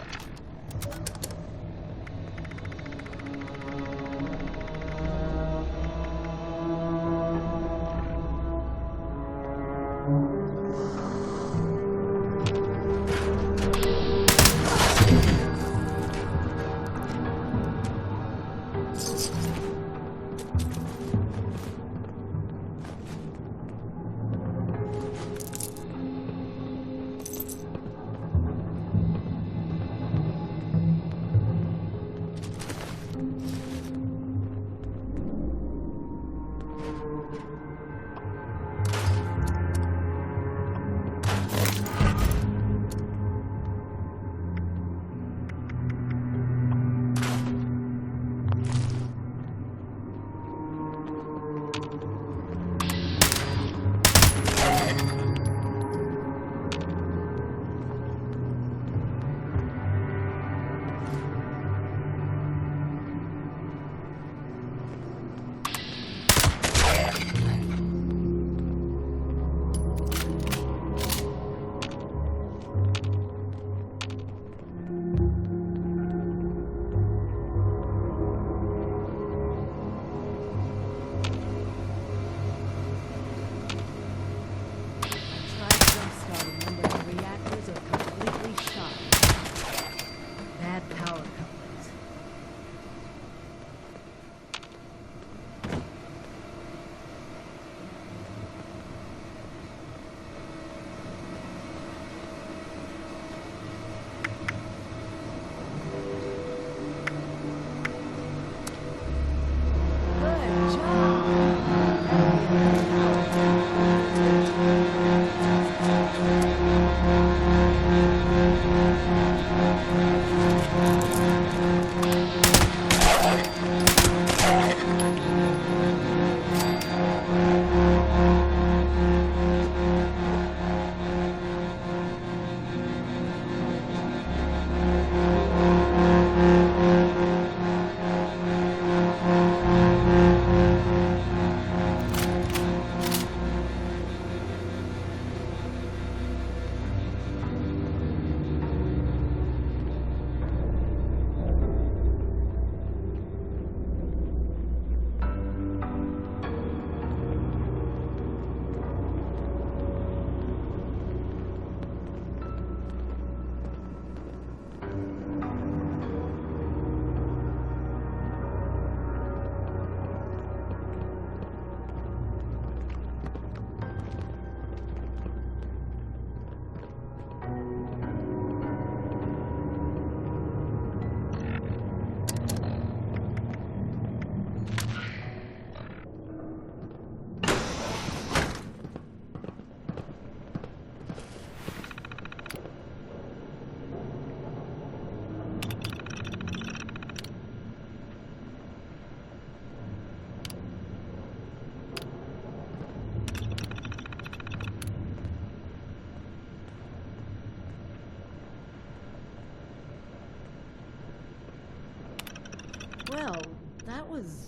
Well, that was...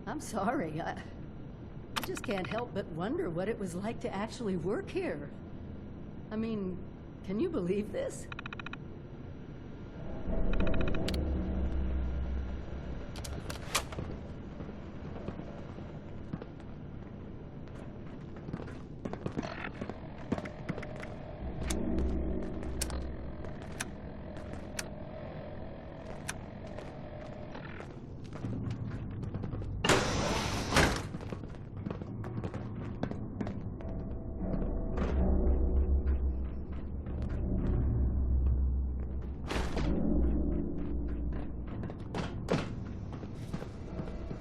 I'm sorry. I just can't help but wonder what it was like to actually work here. I mean, can you believe this?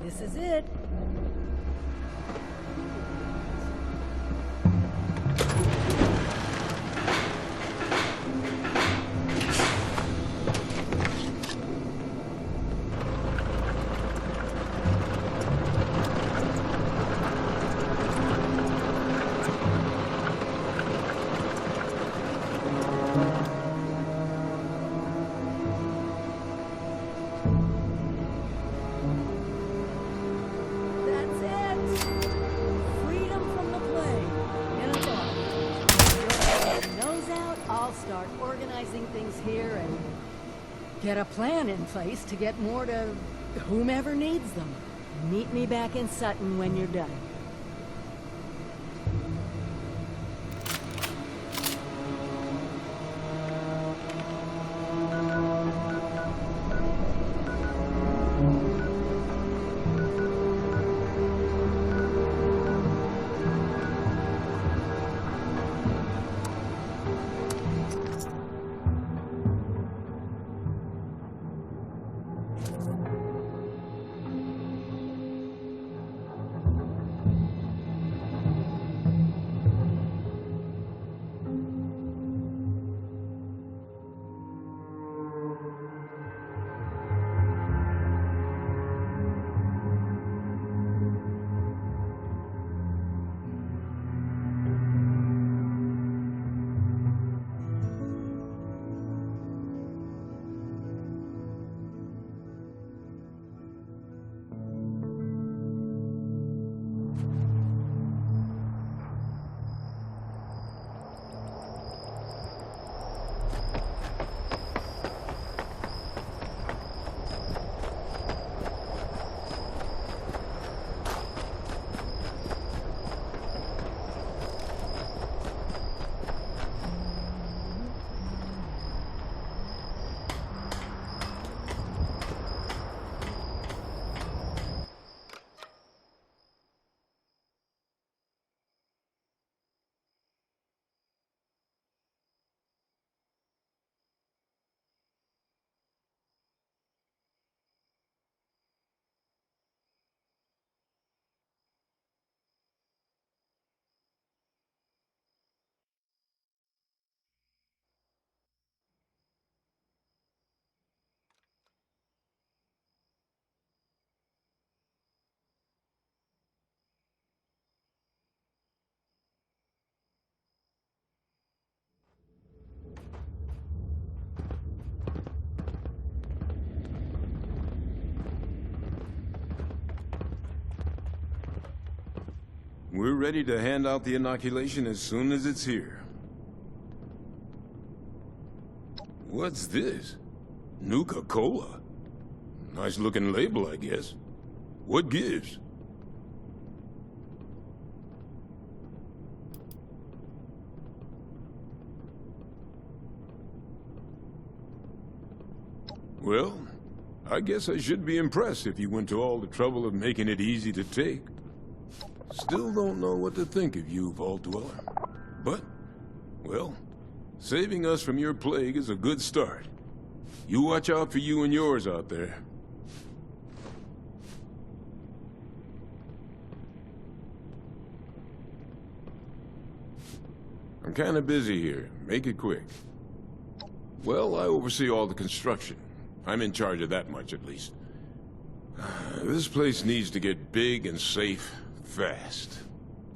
This is it. Get a plan in place to get more to whomever needs them. Meet me back in Sutton when you're done. We're ready to hand out the inoculation as soon as it's here. What's this? Nuka-Cola? Nice looking label, I guess. What gives? Well, I guess I should be impressed if you went to all the trouble of making it easy to take. Still don't know what to think of you, Vault Dweller. But, well, saving us from your plague is a good start. You watch out for you and yours out there. I'm kinda busy here. Make it quick. Well, I oversee all the construction. I'm in charge of that much, at least. This place needs to get big and safe fast.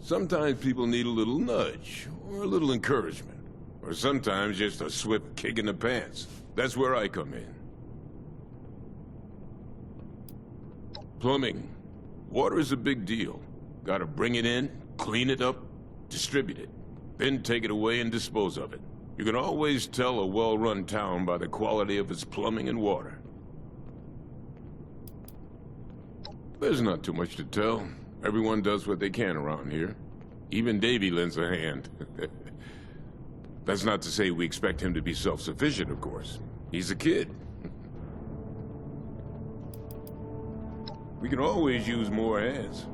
Sometimes people need a little nudge, or a little encouragement, or sometimes just a swift kick in the pants. That's where I come in. Plumbing. Water is a big deal. Gotta bring it in, clean it up, distribute it, then take it away and dispose of it. You can always tell a well-run town by the quality of its plumbing and water. There's not too much to tell. Everyone does what they can around here. Even Davy lends a hand. That's not to say we expect him to be self-sufficient, of course. He's a kid. We can always use more hands.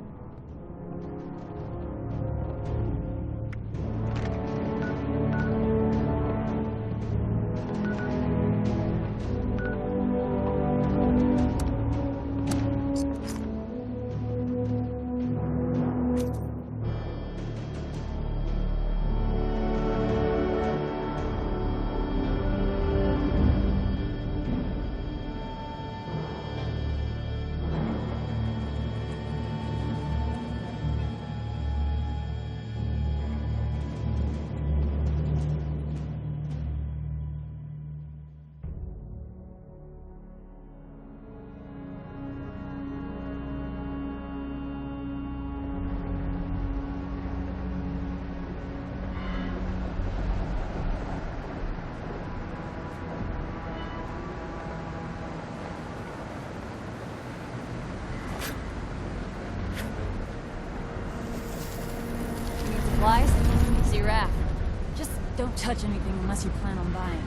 Just don't touch anything unless you plan on buying.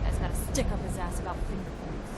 Guy's gotta stick up his ass about fingerprints.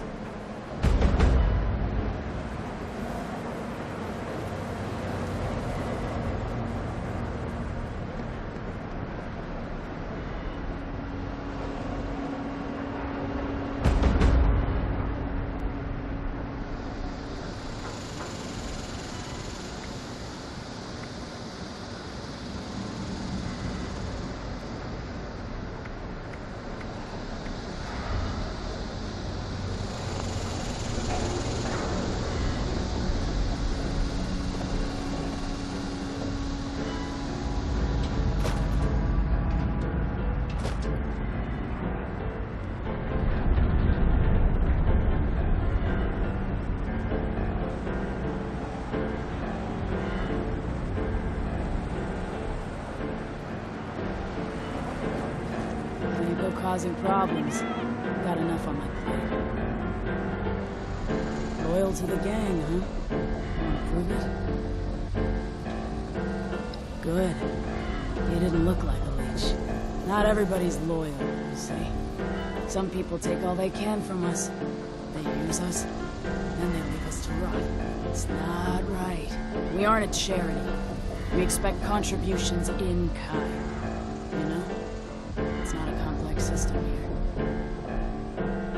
Causing problems. Got enough on my plate. Loyal to the gang, huh? Wanna prove it? Good. You didn't look like a leech. Not everybody's loyal, you see. Some people take all they can from us. They use us, then they leave us to rot. It's not right. We aren't a charity. We expect contributions in kind. You know? It's not a complex system here.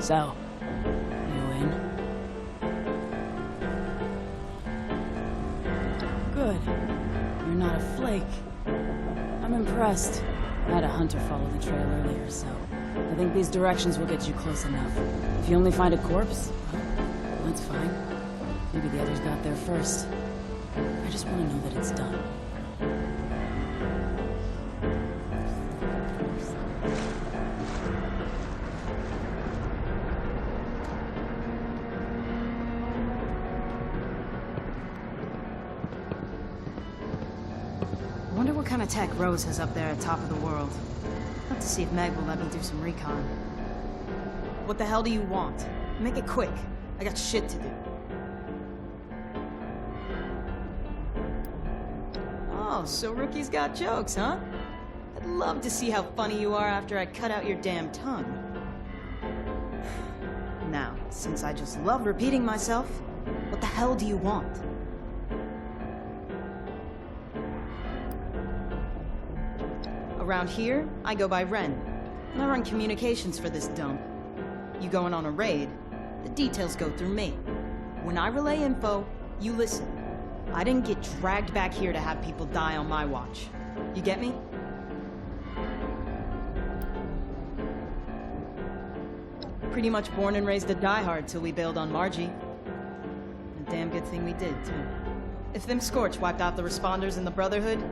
So, you in? Good. You're not a flake. I'm impressed. I had a hunter follow the trail earlier, so I think these directions will get you close enough. If you only find a corpse, well, that's fine. Maybe the others got there first. I just want to know that it's done. I wonder what kind of tech Rose has up there at top of the world. I'll have to see if Meg will let me do some recon. What the hell do you want? Make it quick. I got shit to do. Oh, so Rookie's got jokes, huh? I'd love to see how funny you are after I cut out your damn tongue. Now, since I just love repeating myself, what the hell do you want? Around here, I go by Ren, and I run communications for this dump. You going on a raid, the details go through me. When I relay info, you listen. I didn't get dragged back here to have people die on my watch. You get me? Pretty much born and raised a diehard till we bailed on Margie. And damn good thing we did, too. If them Scorch wiped out the responders in the Brotherhood,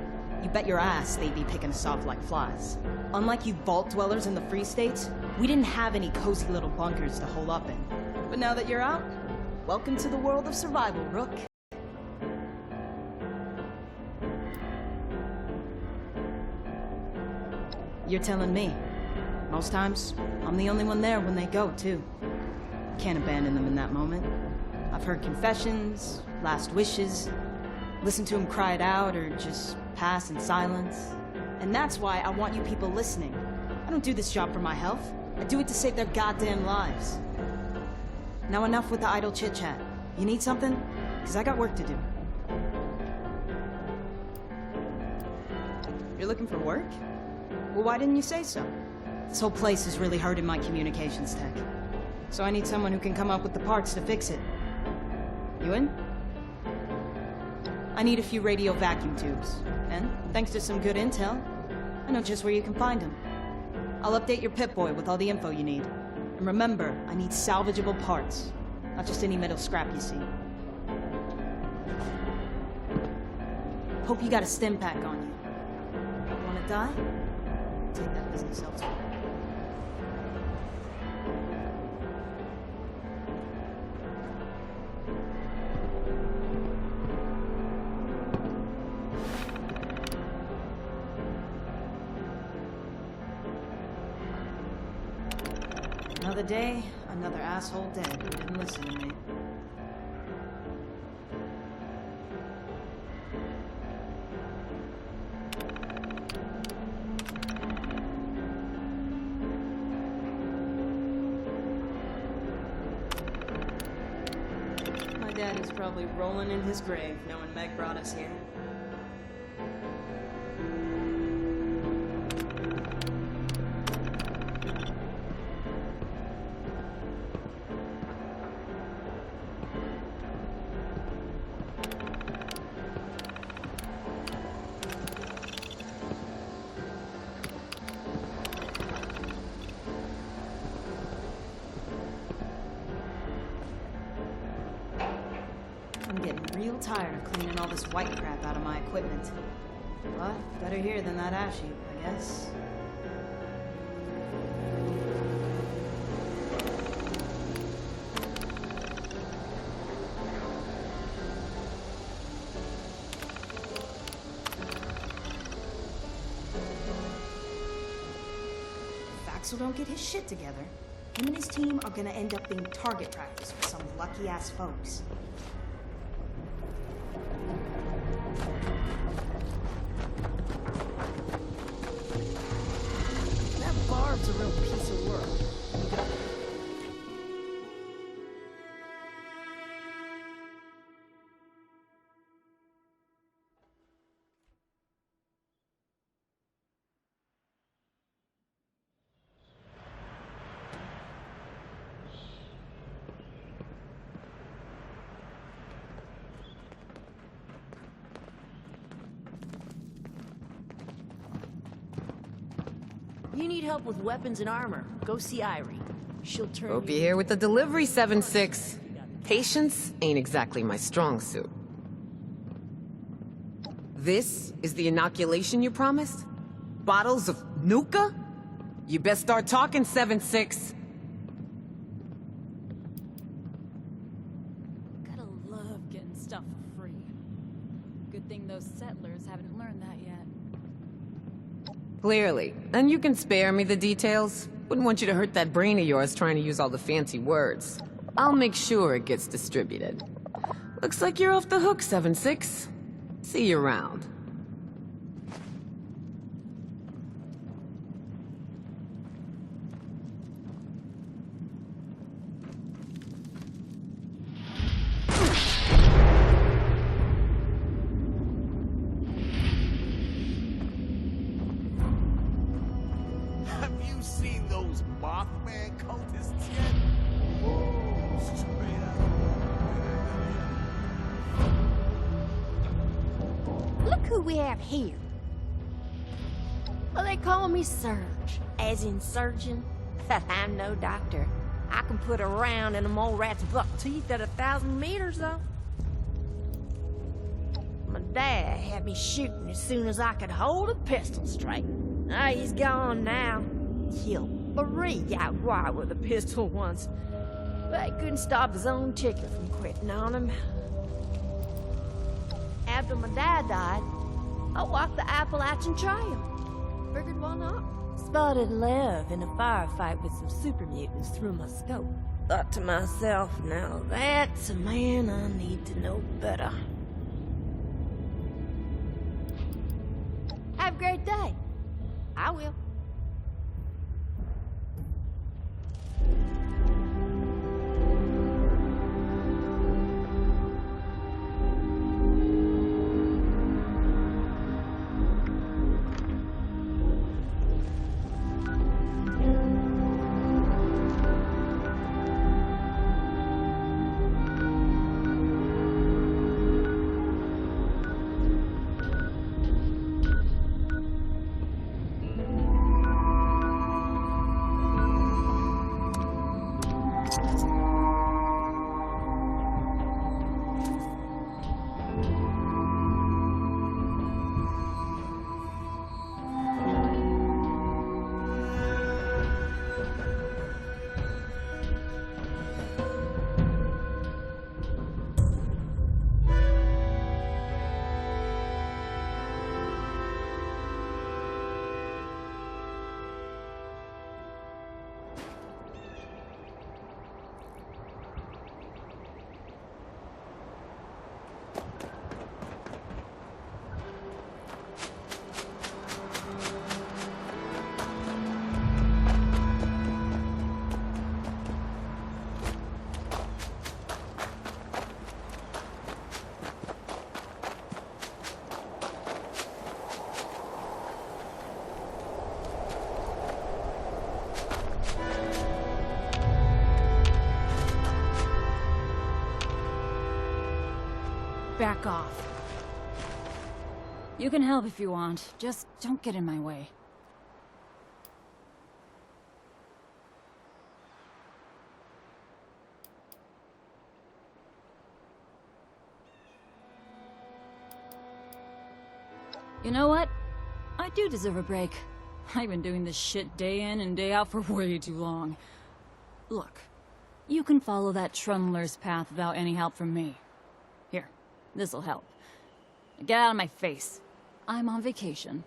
you bet your ass they'd be picking us off like flies. Unlike you vault dwellers in the Free States, we didn't have any cozy little bunkers to hole up in. But now that you're out, Welcome to the world of survival, Rook. You're telling me. Most times, I'm the only one there when they go, too. Can't abandon them in that moment. I've heard confessions, last wishes, listened to them cry it out or just pass in silence. And that's why I want you people listening. I don't do this job for my health. I do it to save their goddamn lives. Now enough with the idle chit-chat. You need something? Because I got work to do. You're looking for work? Well, why didn't you say so? This whole place is really hurting my communications tech. So I need someone who can come up with the parts to fix it. You in? I need a few radio vacuum tubes. And, thanks to some good intel, I know just where you can find them. I'll update your Pip-Boy with all the info you need. And remember, I need salvageable parts. Not just any metal scrap you see. Hope you got a stim pack on you. Wanna die? Take that business elsewhere. Another day, another asshole dead who didn't listen to me. My dad is probably rolling in his grave knowing Meg brought us here. I'm getting real tired of cleaning all this white crap out of my equipment. But better here than that ash heap, I guess. If Axel don't get his shit together, him and his team are gonna end up being target practice for some lucky-ass folks. That barb's a real piece of work. You need help with weapons and armor. Go see Irie. She'll turn Hope you're here with the delivery, 7-6. Patience ain't exactly my strong suit. This is the inoculation you promised? Bottles of Nuka? You best start talking, 7-6. Gotta love getting stuff for free. Good thing those settlers haven't learned that yet. Clearly. And you can spare me the details. Wouldn't want you to hurt that brain of yours trying to use all the fancy words. I'll make sure it gets distributed. Looks like you're off the hook, 7-6. See you around. Look who we have here. Well, they call me Surge, as in surgeon. I'm no doctor. I can put a round in a mole rat's buck teeth at 1,000 meters, though. My dad had me shooting as soon as I could hold a pistol straight. He's gone now. Killed 3 out wide with a pistol once. but he couldn't stop his own chicken from quitting on him. After my dad died, I walked the Appalachian Trail. Figured why not? Spotted Lev in a firefight with some super mutants through my scope. Thought to myself, now that's a man I need to know better. Have a great day. I will. Back off. You can help if you want. Just don't get in my way. You know what? I do deserve a break. I've been doing this shit day in and day out for way too long. Look, you can follow that trundler's path without any help from me. Here, this'll help. Get out of my face. I'm on vacation.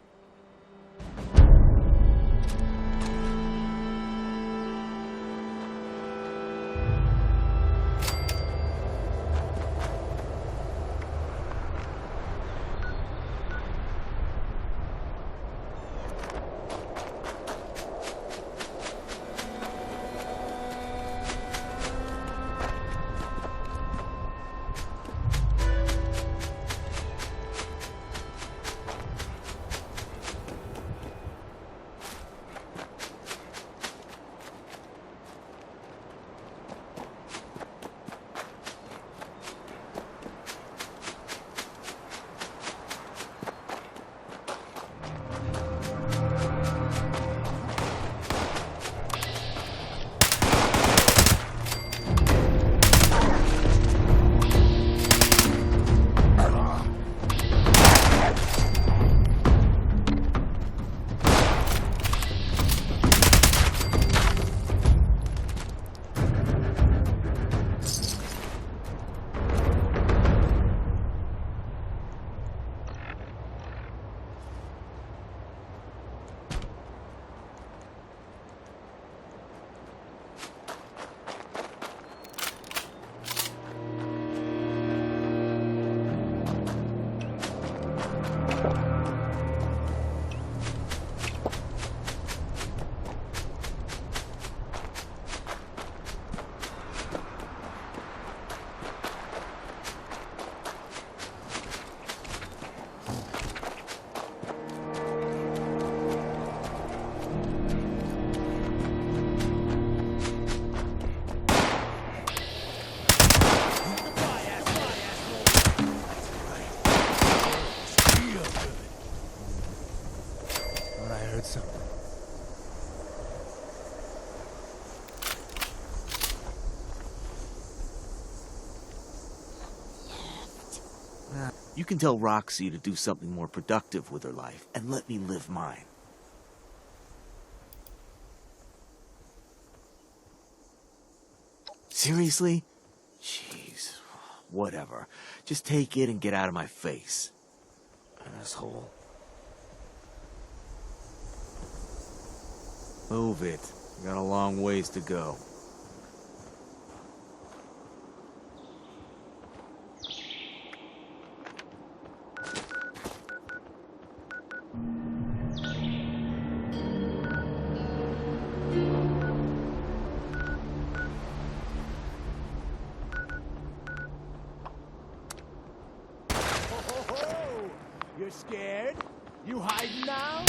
You can tell Roxy to do something more productive with her life, and let me live mine. Seriously? Jeez. Whatever. Just take it and get out of my face. Asshole. Move it. We got a long ways to go. You're scared? You hiding now?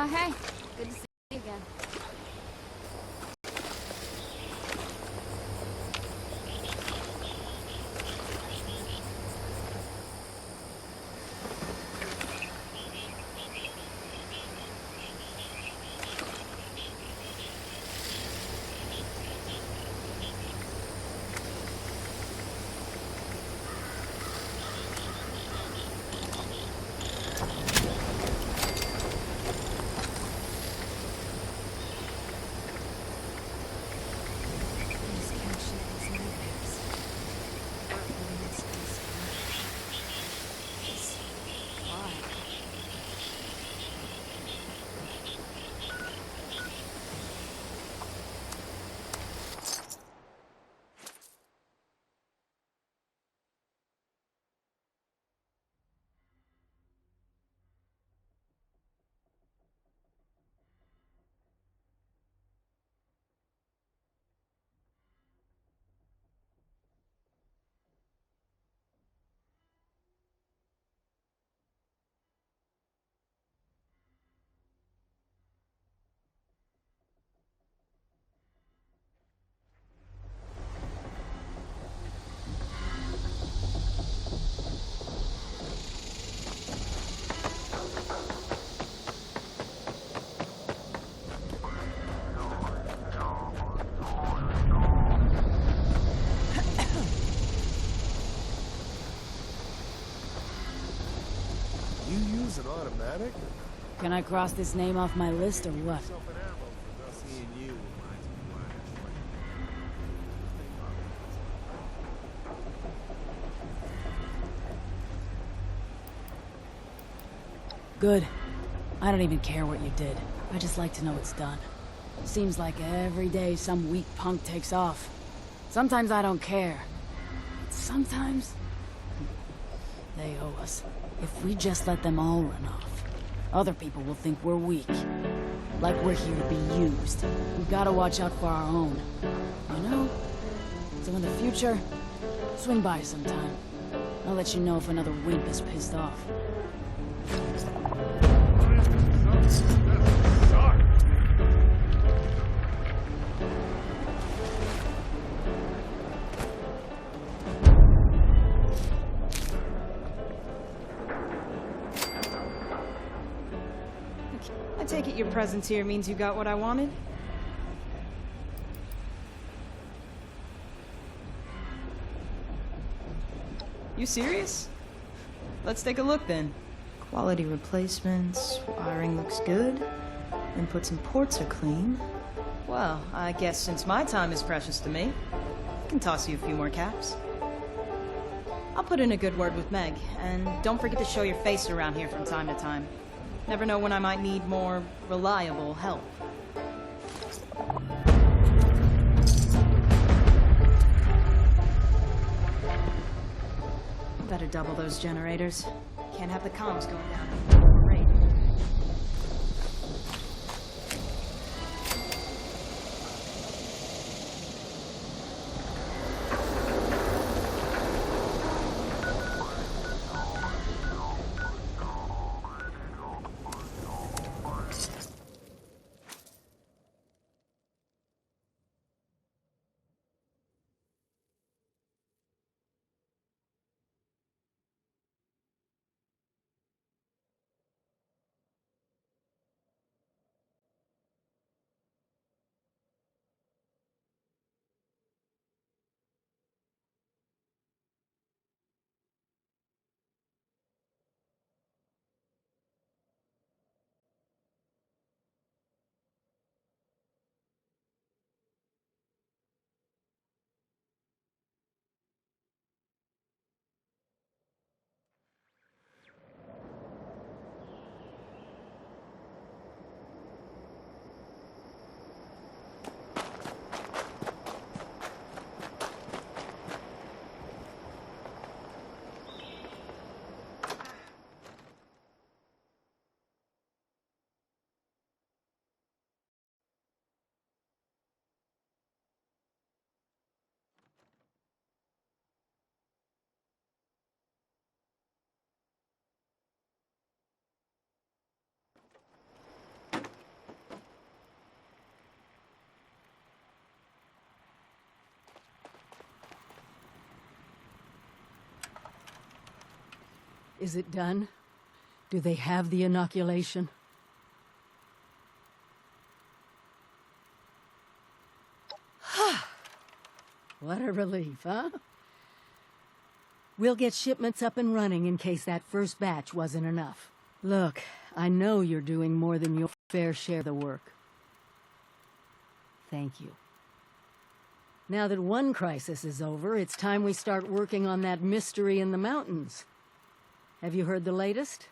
Hey. Good to see you again. dramatic? Can I cross this name off my list or what? Seeing you reminds me why Good. I don't even care what you did. I just like to know it's done. Seems like every day some weak punk takes off. Sometimes I don't care. But sometimes... they owe us. If we just let them all run off, other people will think we're weak. Like we're here to be used. We've got to watch out for our own. You know? So in the future, swing by sometime. I'll let you know if another wimp is pissed off. I take it your presence here means you got what I wanted? You serious? Let's take a look then. Quality replacements, wiring looks good, inputs and ports are clean. Well, I guess since my time is precious to me, I can toss you a few more caps. I'll put in a good word with Meg, and don't forget to show your face around here from time to time. Never know when I might need more reliable help. Better double those generators. Can't have the comms going down. Great. Is it done? Do they have the inoculation? What a relief, huh? We'll get shipments up and running in case that first batch wasn't enough. Look, I know you're doing more than your fair share of the work. Thank you. Now that one crisis is over, it's time we start working on that mystery in the mountains. Have you heard the latest?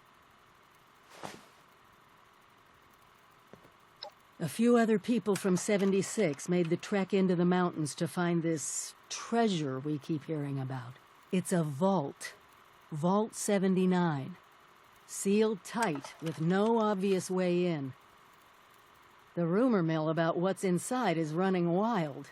A few other people from 76 made the trek into the mountains to find this treasure we keep hearing about. It's a vault. Vault 79. Sealed tight, with no obvious way in. The rumor mill about what's inside is running wild.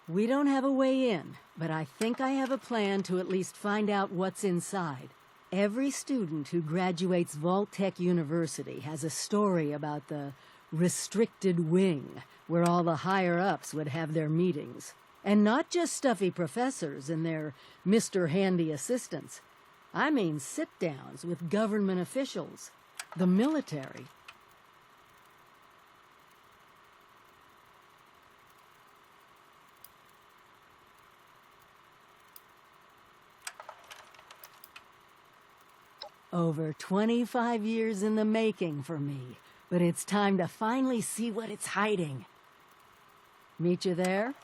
We don't have a way in, but I think I have a plan to at least find out what's inside. Every student who graduates Vault-Tec University has a story about the restricted wing, where all the higher-ups would have their meetings. And not just stuffy professors and their Mr. Handy assistants. I mean sit-downs with government officials, the military. Over 25 years in the making for me, but it's time to finally see what it's hiding. Meet you there?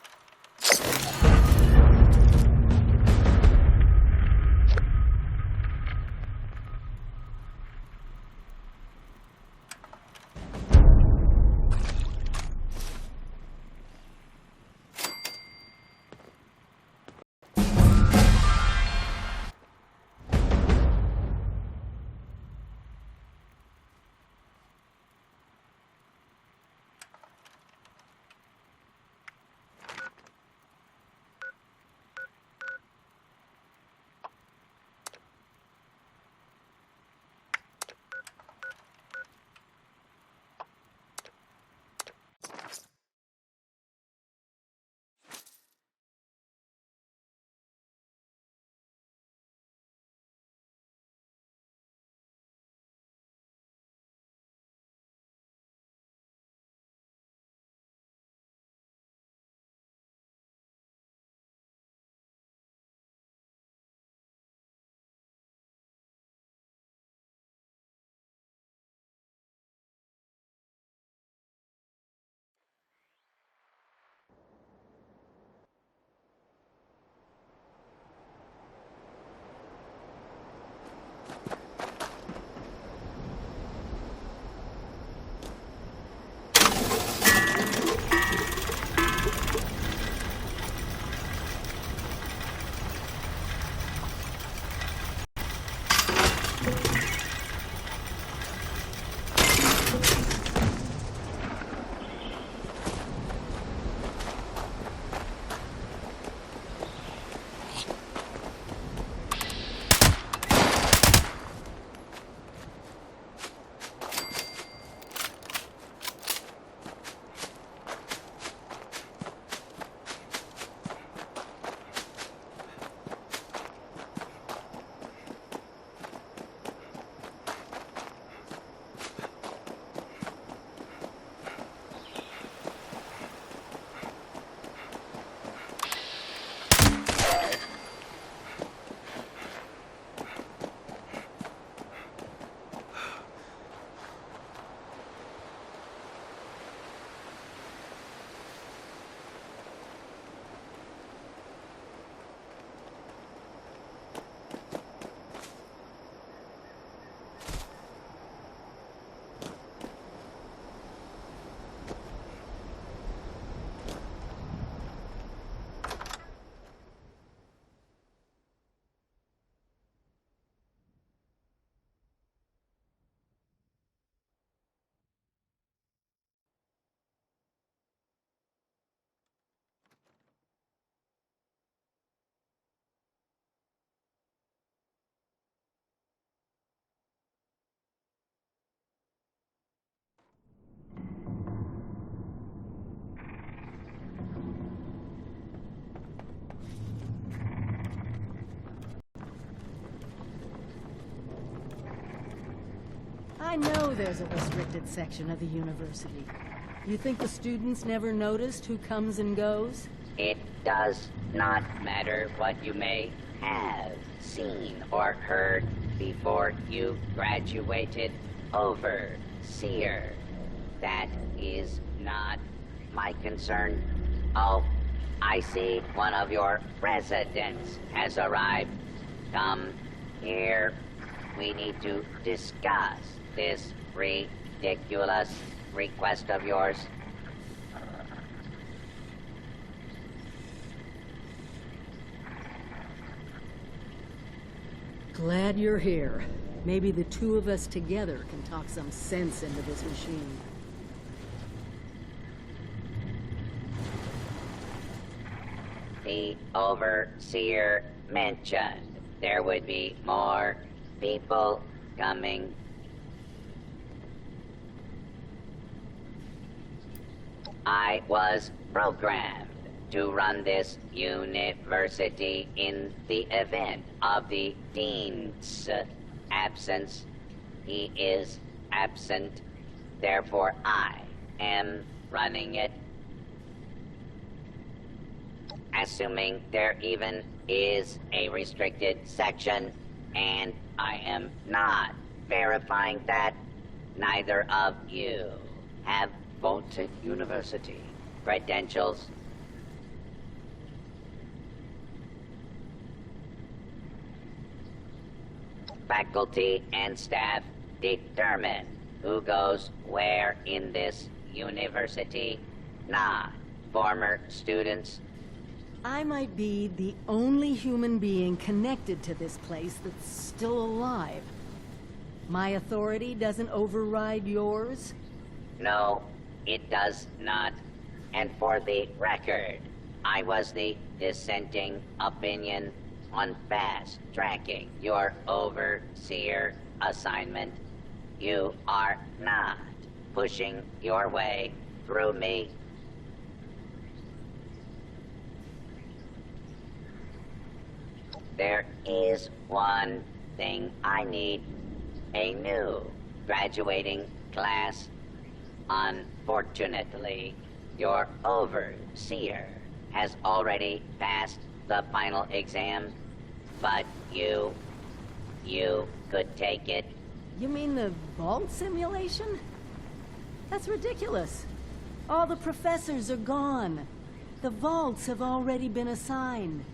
I know there's a restricted section of the university. You think the students never noticed who comes and goes? It does not matter what you may have seen or heard before you graduated, overseer. That is not my concern. Oh, I see one of your residents has arrived. Come here. We need to discuss this ridiculous request of yours. Glad you're here. Maybe the two of us together can talk some sense into this machine. The overseer mentioned there would be more people coming. I was programmed to run this university in the event of the dean's absence. He is absent, therefore I am running it. Assuming there even is a restricted section, And I am not verifying that neither of you have Volta University credentials. Faculty and staff determine who goes where in this university, not former students. I might be the only human being connected to this place that's still alive. My authority doesn't override yours? No, it does not. And for the record, I was the dissenting opinion on fast-tracking your overseer assignment. You are not pushing your way through me. There is one thing I need. A new graduating class. Unfortunately, your overseer has already passed the final exam, but you could take it. You mean the vault simulation? That's ridiculous. All the professors are gone. The vaults have already been assigned.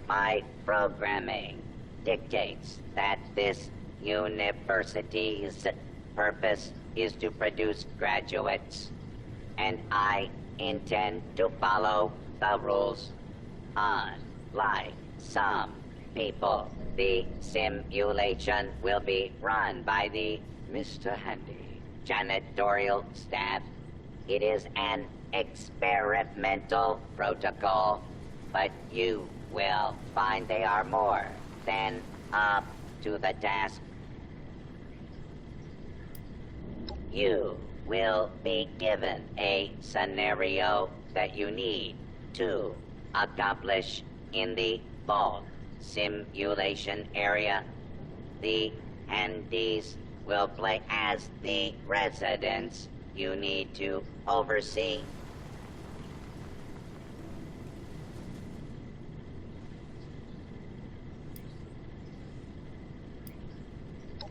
My programming dictates that this university's purpose is to produce graduates, and I intend to follow the rules. Unlike some people, the simulation will be run by the Mr. Handy janitorial staff. It is an experimental protocol, but you will find they are more than up to the task. You will be given a scenario that you need to accomplish in the vault simulation area. The handies will play as the residents you need to oversee.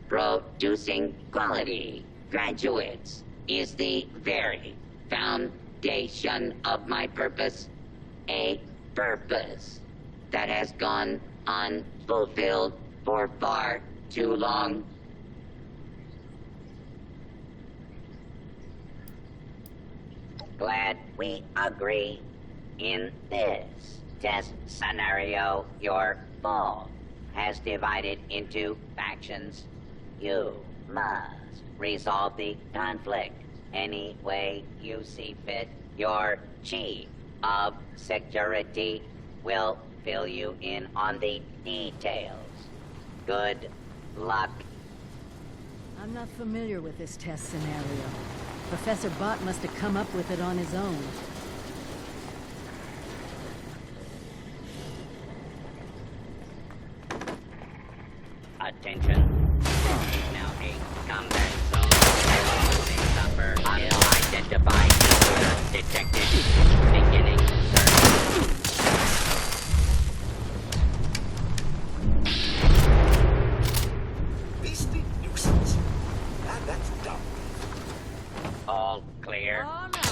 Producing quality graduates is the very foundation of my purpose. A purpose that has gone unfulfilled for far too long. Glad we agree. In this test scenario, your vault has divided into factions. You must resolve the conflict any way you see fit. Your chief of security will fill you in on the details. Good luck. I'm not familiar with this test scenario. Professor Bott must have come up with it on his own. Attention. Now a combat zone. Suffer unidentified intruder detected. Beginning search. Beastly nuisance. That's dumb. All clear. Oh, no.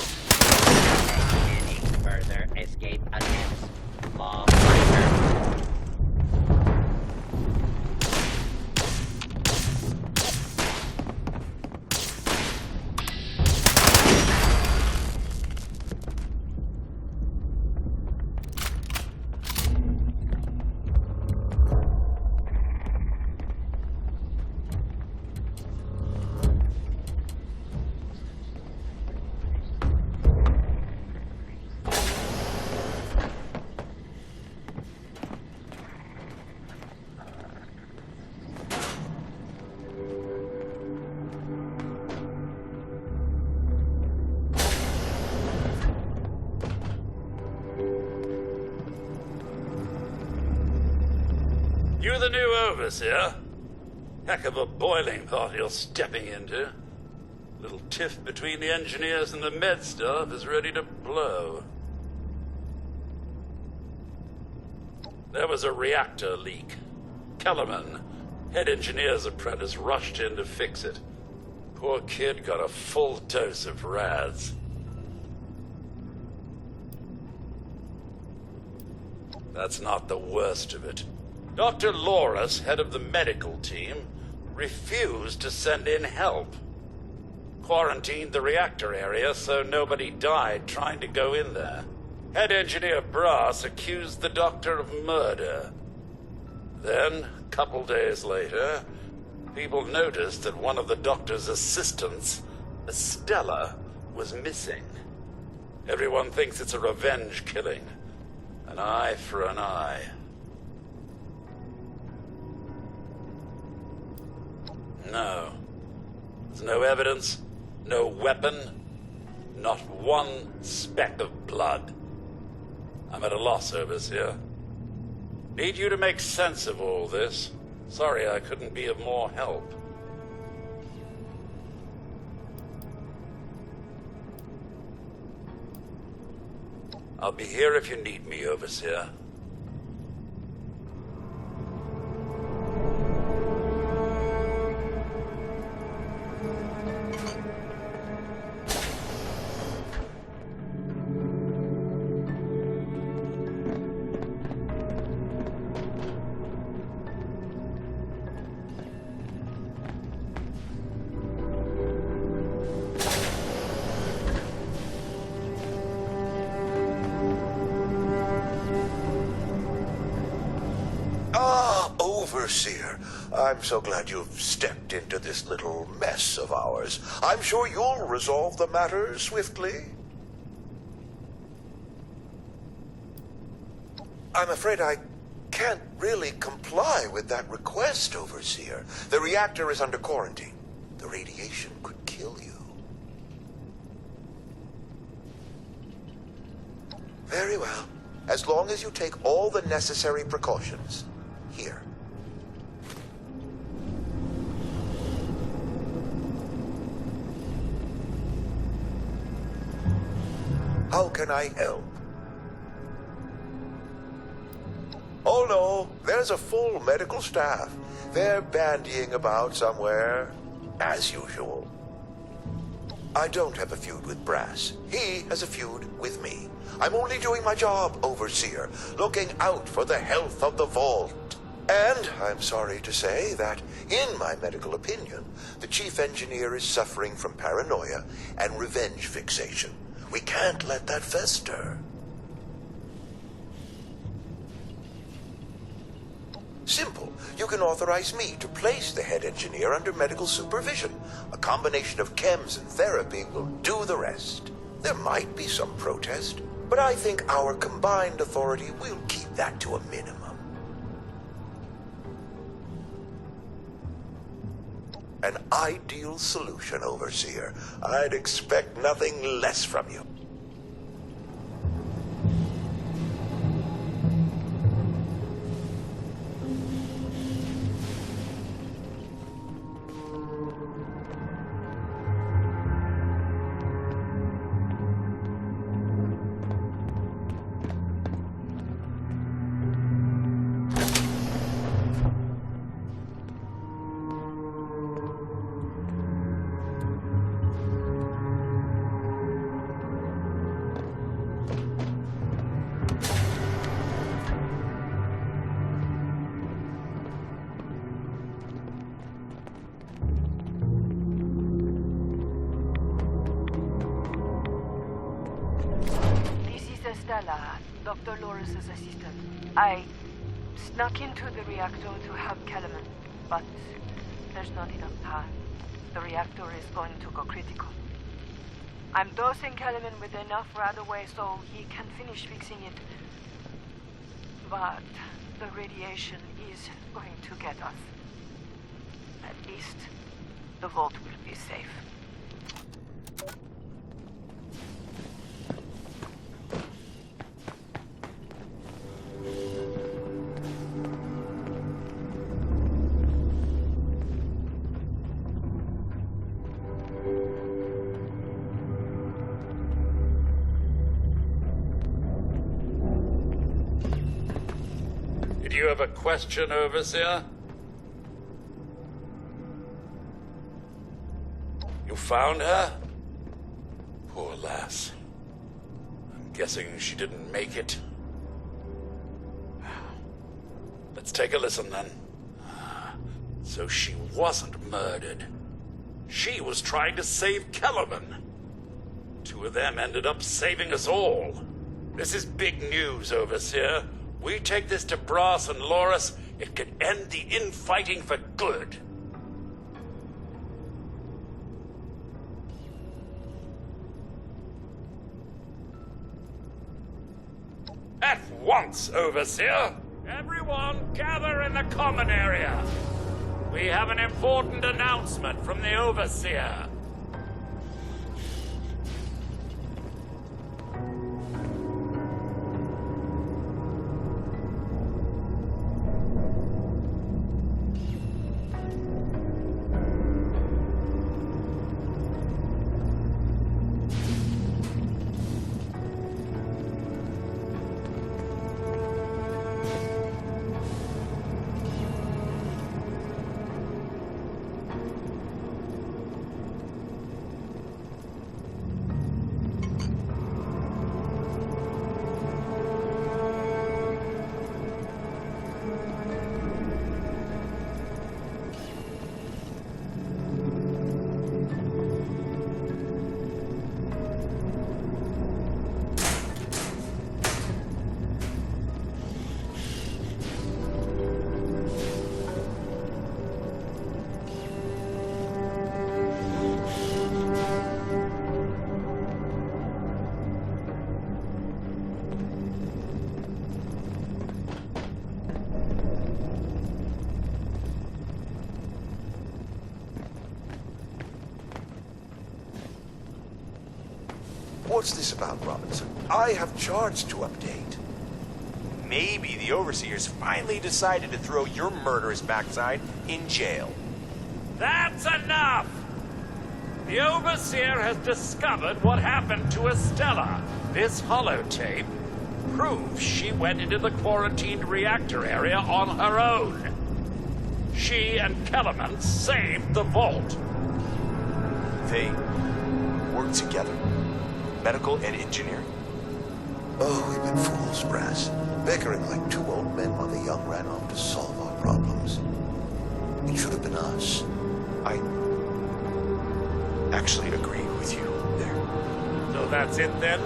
Any further escape attempts? Law breaker. You're the new overseer? Heck of a boiling pot you're stepping into. Little tiff between the engineers and the med staff is ready to blow. There was a reactor leak. Kellerman, Head engineer's apprentice rushed in to fix it. Poor kid got a full dose of rads. That's not the worst of it. Dr. Loris, head of the medical team, refused to send in help. Quarantined the reactor area so nobody died trying to go in there. Head engineer Brass accused the doctor of murder. Then, a couple days later, people noticed that one of the doctor's assistants, Estella, was missing. Everyone thinks it's a revenge killing. An eye for an eye. No. There's no evidence, no weapon, not one speck of blood. I'm at a loss, Overseer. Need you to make sense of all this. Sorry I couldn't be of more help. I'll be here if you need me, Overseer. Overseer, I'm so glad you've stepped into this little mess of ours. I'm sure you'll resolve the matter swiftly. I'm afraid I can't really comply with that request, Overseer. The reactor is under quarantine. The radiation could kill you. Very well. As long as you take all the necessary precautions. Here. How can I help? Oh no, there's a full medical staff. They're bandying about somewhere, as usual. I don't have a feud with Brass. He has a feud with me. I'm only doing my job, Overseer, looking out for the health of the vault. And I'm sorry to say that, in my medical opinion, the chief engineer is suffering from paranoia and revenge fixation. We can't let that fester. Simple. You can authorize me to place the head engineer under medical supervision. A combination of chems and therapy will do the rest. There might be some protest, but I think our combined authority will keep that to a minimum. An ideal solution, Overseer. I'd expect nothing less from you. Dr. Loris's assistant. I snuck into the reactor to help Kellerman, but there's not enough time. The reactor is going to go critical. I'm dosing Kellerman with enough right away so he can finish fixing it. But the radiation is going to get us. At least the vault will be safe. You have a question, Overseer? found her? Poor lass. I'm guessing she didn't make it. Let's take a listen then. So she wasn't murdered. She was trying to save Kellerman. Two of them ended up saving us all. This is big news, Overseer. We take this to Brass and Loris, it could end the infighting for good. At once, Overseer! Everyone gather in the common area. We have an important announcement from the Overseer. What's this about, Robinson? I have charts to update. Maybe the Overseers finally decided to throw your murderous backside in jail. That's enough! The Overseer has discovered what happened to Estella. This holotape proves she went into the quarantined reactor area on her own. She and Kellerman saved the vault. They work together. Medical and engineering. Oh, we've been fools, Brass. Bickering like two old men while the young ran off to solve our problems. It should have been us. I actually agree with you there. So that's it then?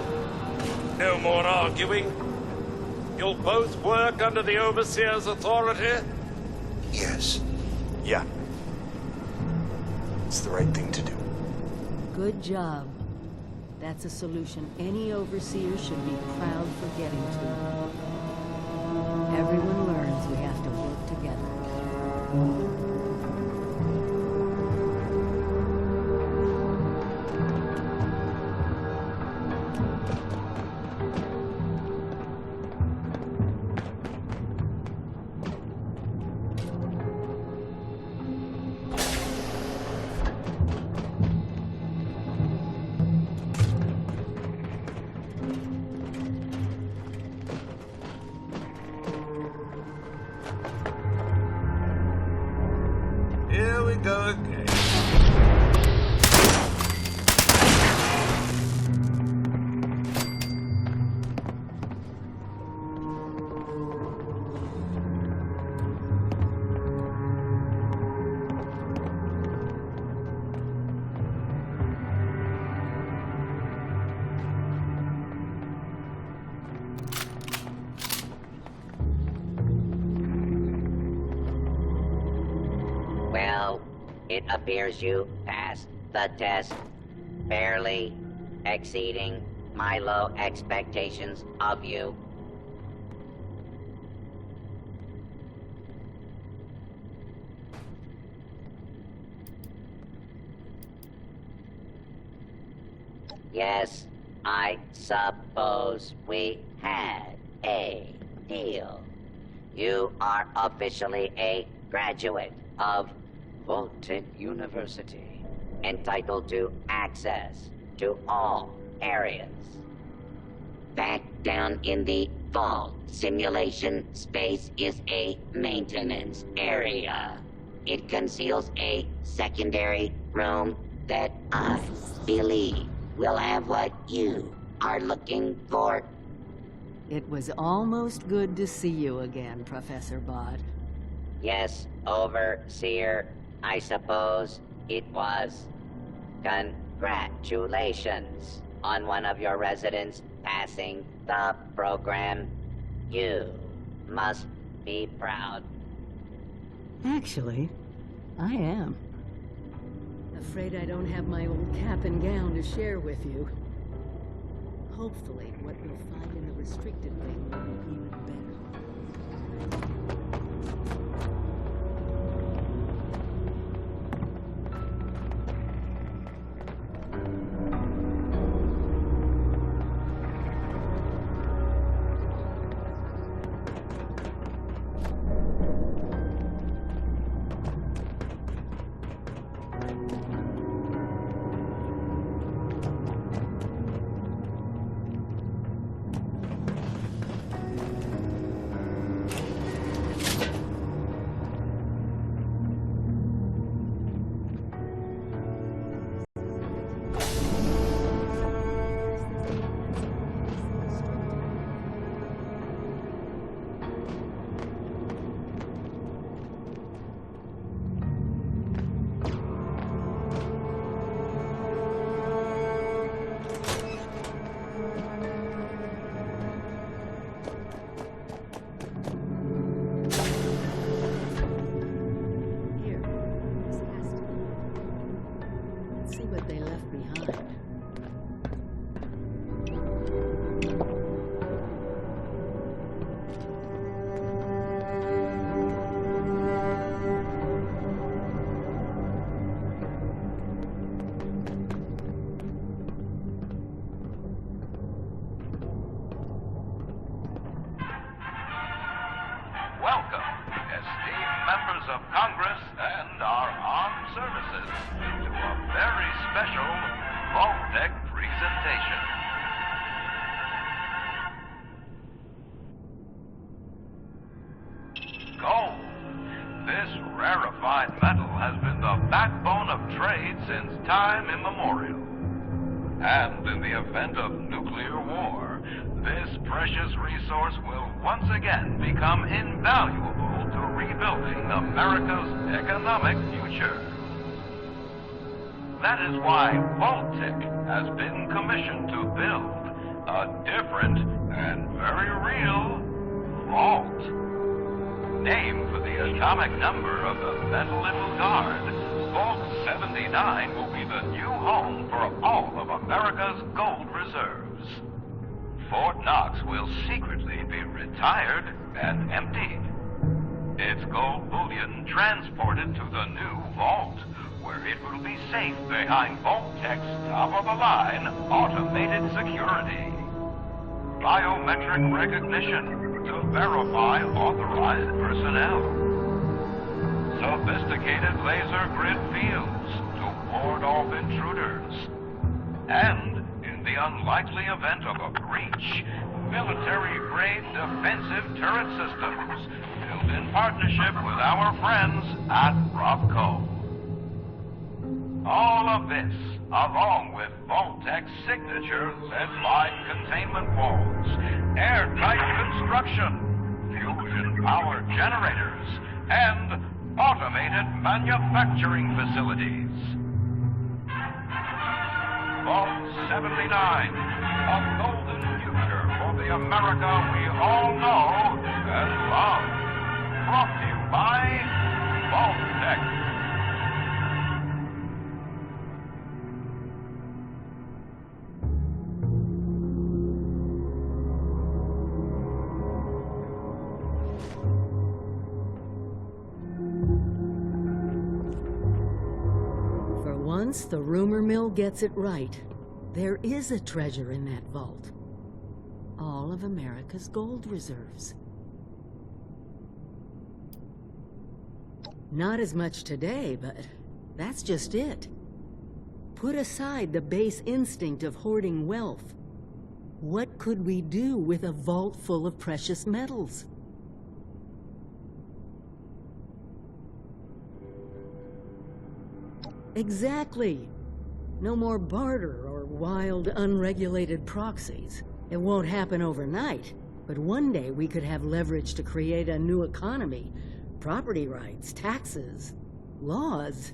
No more arguing? You'll both work under the Overseer's authority? Yes. Yeah. It's the right thing to do. Good job. That's a solution any overseer should be proud for getting to. Everyone learns we have to work together. Here we go again. Well, it appears you passed the test, barely exceeding my low expectations of you. Yes, I suppose we had a deal. You are officially a graduate of Vaulted University, entitled to access to all areas. Back down in the vault, simulation space is a maintenance area. It conceals a secondary room let us believe we'll have what you are looking for. It was almost good to see you again, Professor Bott. Yes, Overseer, I suppose it was. Congratulations on one of your residents passing the program. You must be proud. Actually, I am. Afraid I don't have my old cap and gown to share with you. Hopefully, what we'll find in the restricted wing will be even better. Become invaluable to rebuilding America's economic future. That is why Vault-Tec has been commissioned to build a different and very real vault. Named for the atomic number of the metal it will guard, Vault 79 will be the new home for all of America's gold reserves. Fort Knox will secretly be retired and emptied. Its gold bullion transported to the new vault, where it will be safe behind Vault-Tec's top-of-the-line automated security. Biometric recognition to verify authorized personnel. Sophisticated laser grid fields to ward off intruders. And in the unlikely event of a breach, military-grade defensive turret systems built in partnership with our friends at Roscoe. All of this, along with Vault-Tec's signature lead-line containment walls, airtight construction, fusion power generators, and automated manufacturing facilities. Vault 79, a golden future for the America we all know and love. Brought to you by Vault-Tec. For once, the rumor mill gets it right. There is a treasure in that vault. All of America's gold reserves. Not as much today, but that's just it. Put aside the base instinct of hoarding wealth. What could we do with a vault full of precious metals? Exactly. No more barter or wild, unregulated proxies. It won't happen overnight, but one day we could have leverage to create a new economy. Property rights, taxes, laws,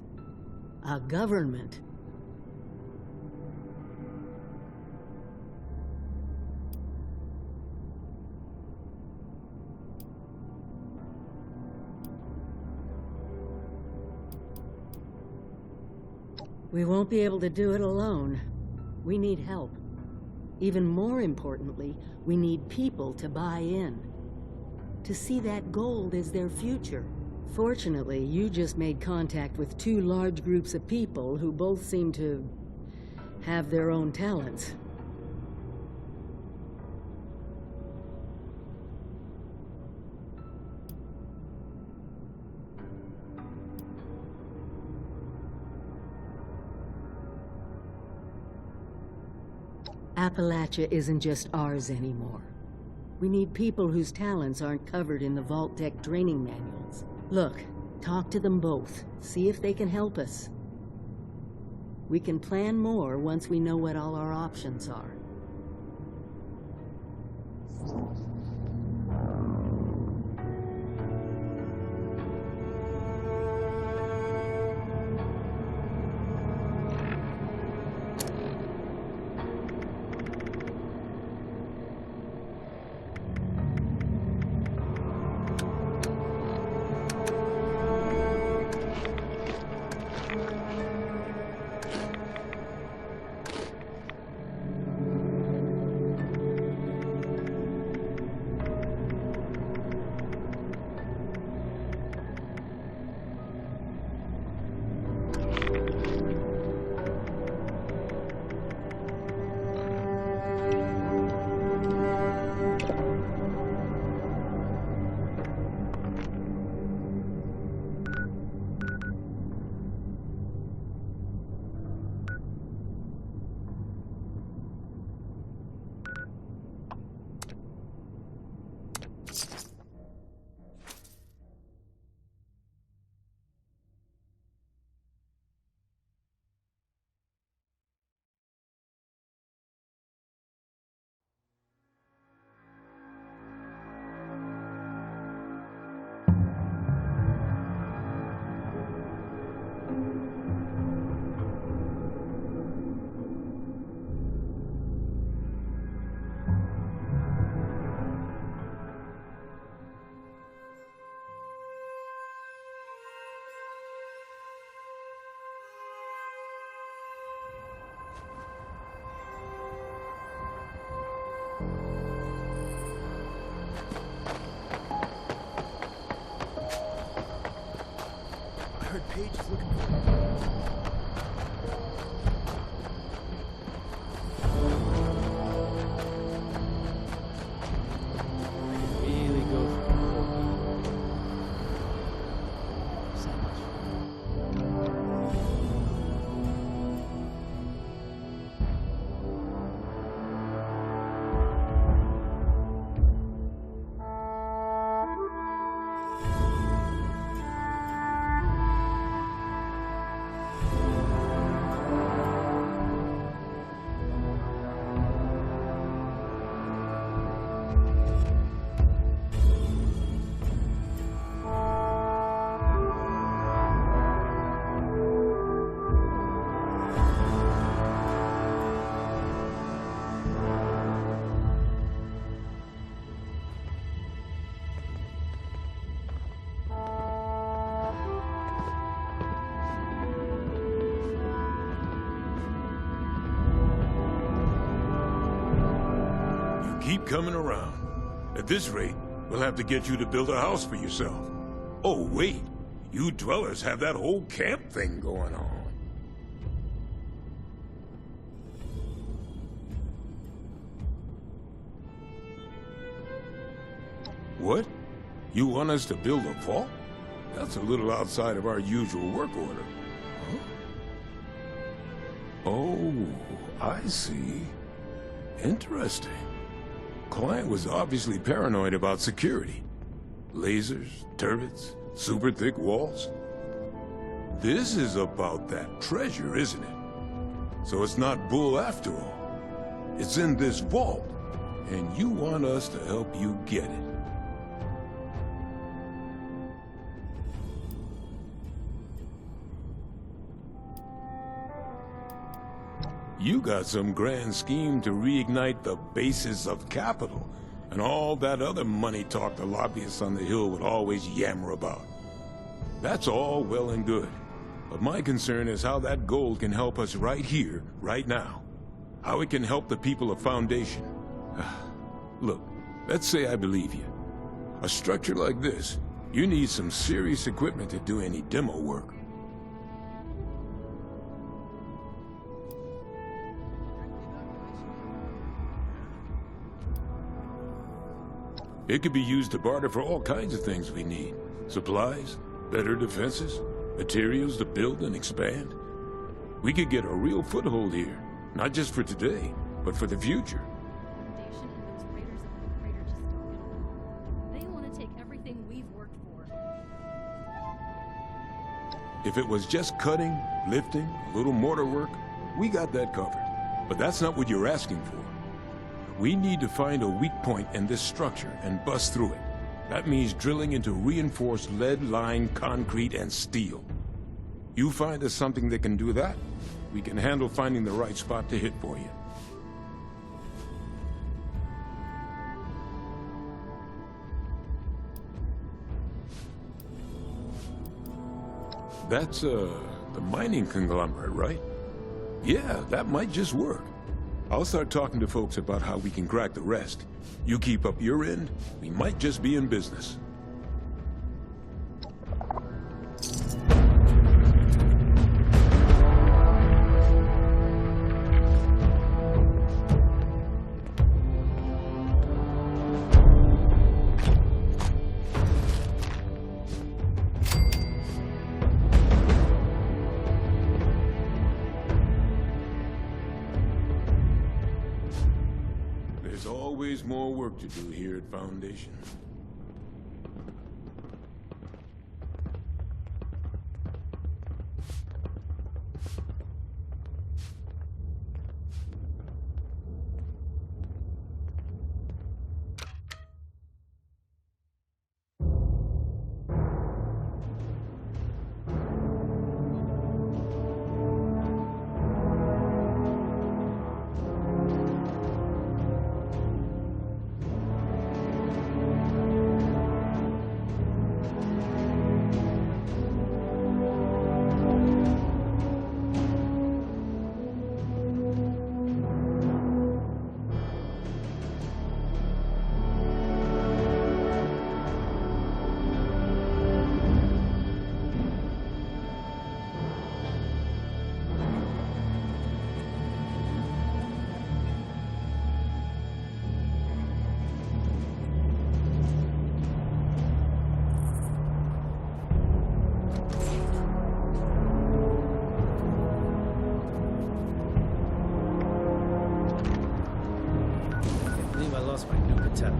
a government. We won't be able to do it alone. We need help. Even more importantly, we need people to buy in. To see that gold as their future. Fortunately, you just made contact with two large groups of people who both seem to have their own talents. Appalachia isn't just ours anymore. We need people whose talents aren't covered in the vault deck training manuals. Look, talk to them both. See if they can help us. We can plan more once we know what all our options are. Paige is looking for me. Really go for it. So much. Keep coming around. At this rate, we'll have to get you to build a house for yourself. Oh, wait. You dwellers have that whole camp thing going on. What? You want us to build a vault? That's a little outside of our usual work order. Huh? Oh, I see. Interesting. Client was obviously paranoid about security. Lasers, turrets, super thick walls. This is about that treasure, isn't it? So it's not bull after all. It's in this vault, and you want us to help you get it. You got some grand scheme to reignite the basis of capital, and all that other money talk the lobbyists on the Hill would always yammer about. That's all well and good, but my concern is how that gold can help us right here, right now. How it can help the people of Foundation. Look, let's say I believe you. A structure like this, you need some serious equipment to do any demo work. It could be used to barter for all kinds of things we need. Supplies, better defenses, materials to build and expand. We could get a real foothold here, not just for today, but for the future. Foundation and those raiders up the crater just don't get along. They want to take everything we've worked for. If it was just cutting, lifting, a little mortar work, we got that covered. But that's not what you're asking for. We need to find a weak point in this structure and bust through it. That means drilling into reinforced lead-lined concrete and steel. You find us something that can do that, we can handle finding the right spot to hit for you. That's, the mining conglomerate, right? Yeah, that might just work. I'll start talking to folks about how we can crack the rest. You keep up your end, we might just be in business. Always more work to do here at Foundation.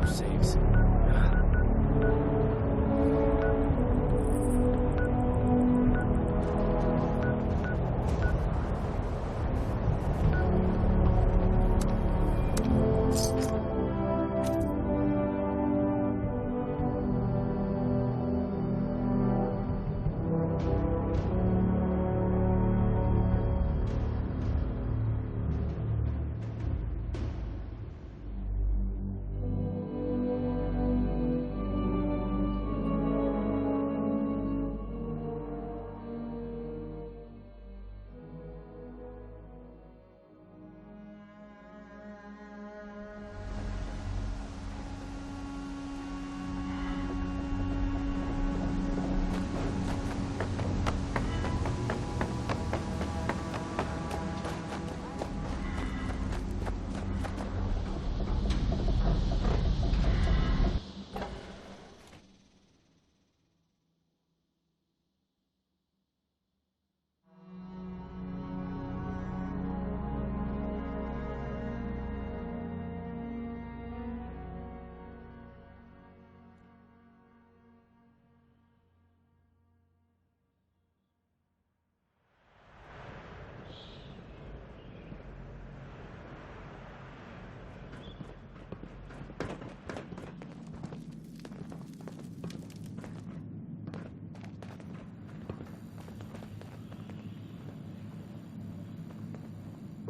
Saves.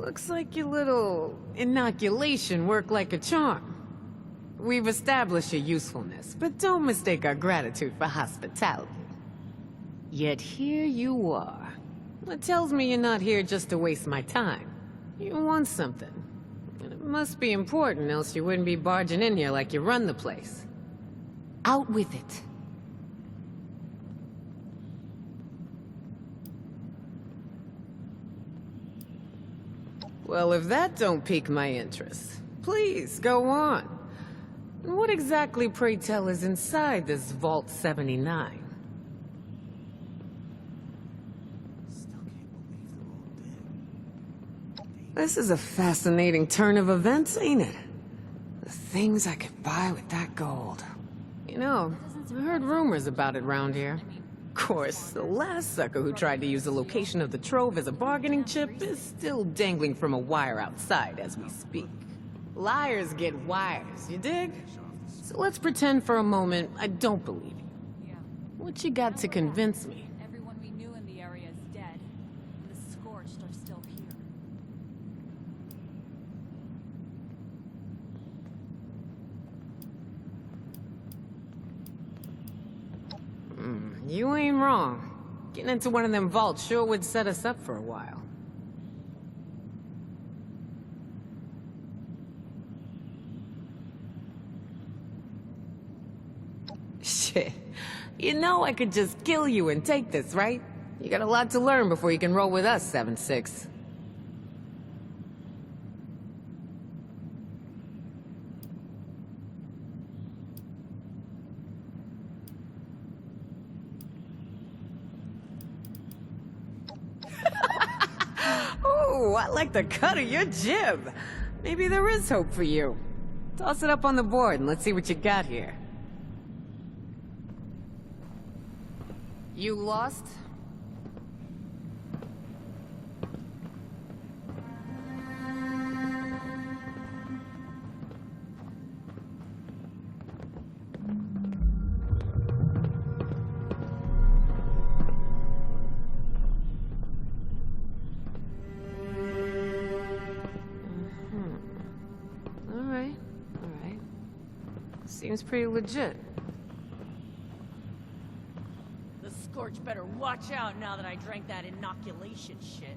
Looks like your little inoculation worked like a charm. We've established your usefulness, but don't mistake our gratitude for hospitality. Yet here you are. It tells me you're not here just to waste my time. You want something. And it must be important, else you wouldn't be barging in here like you run the place. Out with it. Well, if that don't pique my interest, please, go on. What exactly, pray tell, is inside this Vault 79? This is a fascinating turn of events, ain't it? The things I could buy with that gold. You know, I heard rumors about it round here. Of course, the last sucker who tried to use the location of the trove as a bargaining chip is still dangling from a wire outside as we speak. Liars get wires, you dig? So let's pretend for a moment I don't believe you. What you got to convince me? Everyone we knew in the area is dead, and the Scorched are still here. You ain't wrong. Getting into one of them vaults sure would set us up for a while. Shit. You know I could just kill you and take this, right? You got a lot to learn before you can roll with us, 7-6. Ooh, I like the cut of your jib. Maybe there is hope for you. Toss it up on the board and let's see what you got here. You lost? Alright. Seems pretty legit. The Scorch better watch out now that I drank that inoculation shit.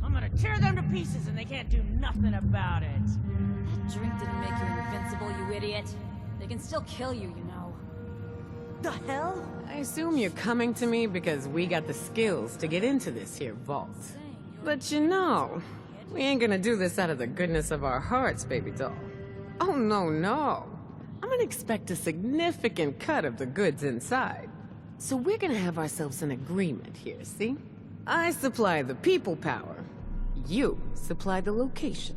I'm gonna tear them to pieces and they can't do nothing about it. That drink didn't make you invincible, you idiot. They can still kill you, you know. The hell? I assume you're coming to me because we got the skills to get into this here vault. But you know, we ain't gonna do this out of the goodness of our hearts, baby doll. Oh, no. I'm gonna expect a significant cut of the goods inside. So we're gonna have ourselves an agreement here, see? I supply the people power. You supply the location.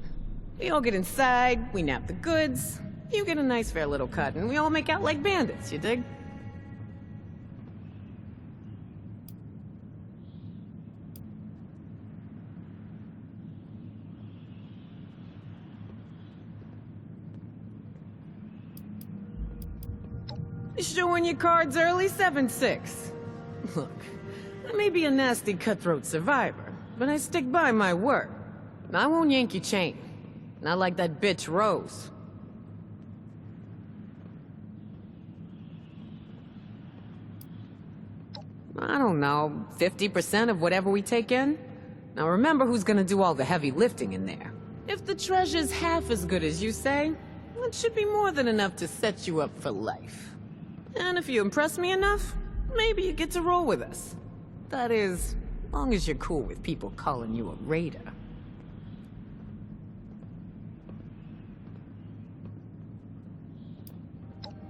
We all get inside, we nab the goods, you get a nice fair little cut, and we all make out like bandits, you dig? Showing your cards early, 7-6. Look, I may be a nasty cutthroat survivor, but I stick by my word. And I won't yank your chain. Not like that bitch Rose. I don't know, 50% of whatever we take in? Now remember who's gonna do all the heavy lifting in there. If the treasure's half as good as you say, it should be more than enough to set you up for life. And if you impress me enough, maybe you get to roll with us. That is, as long as you're cool with people calling you a raider.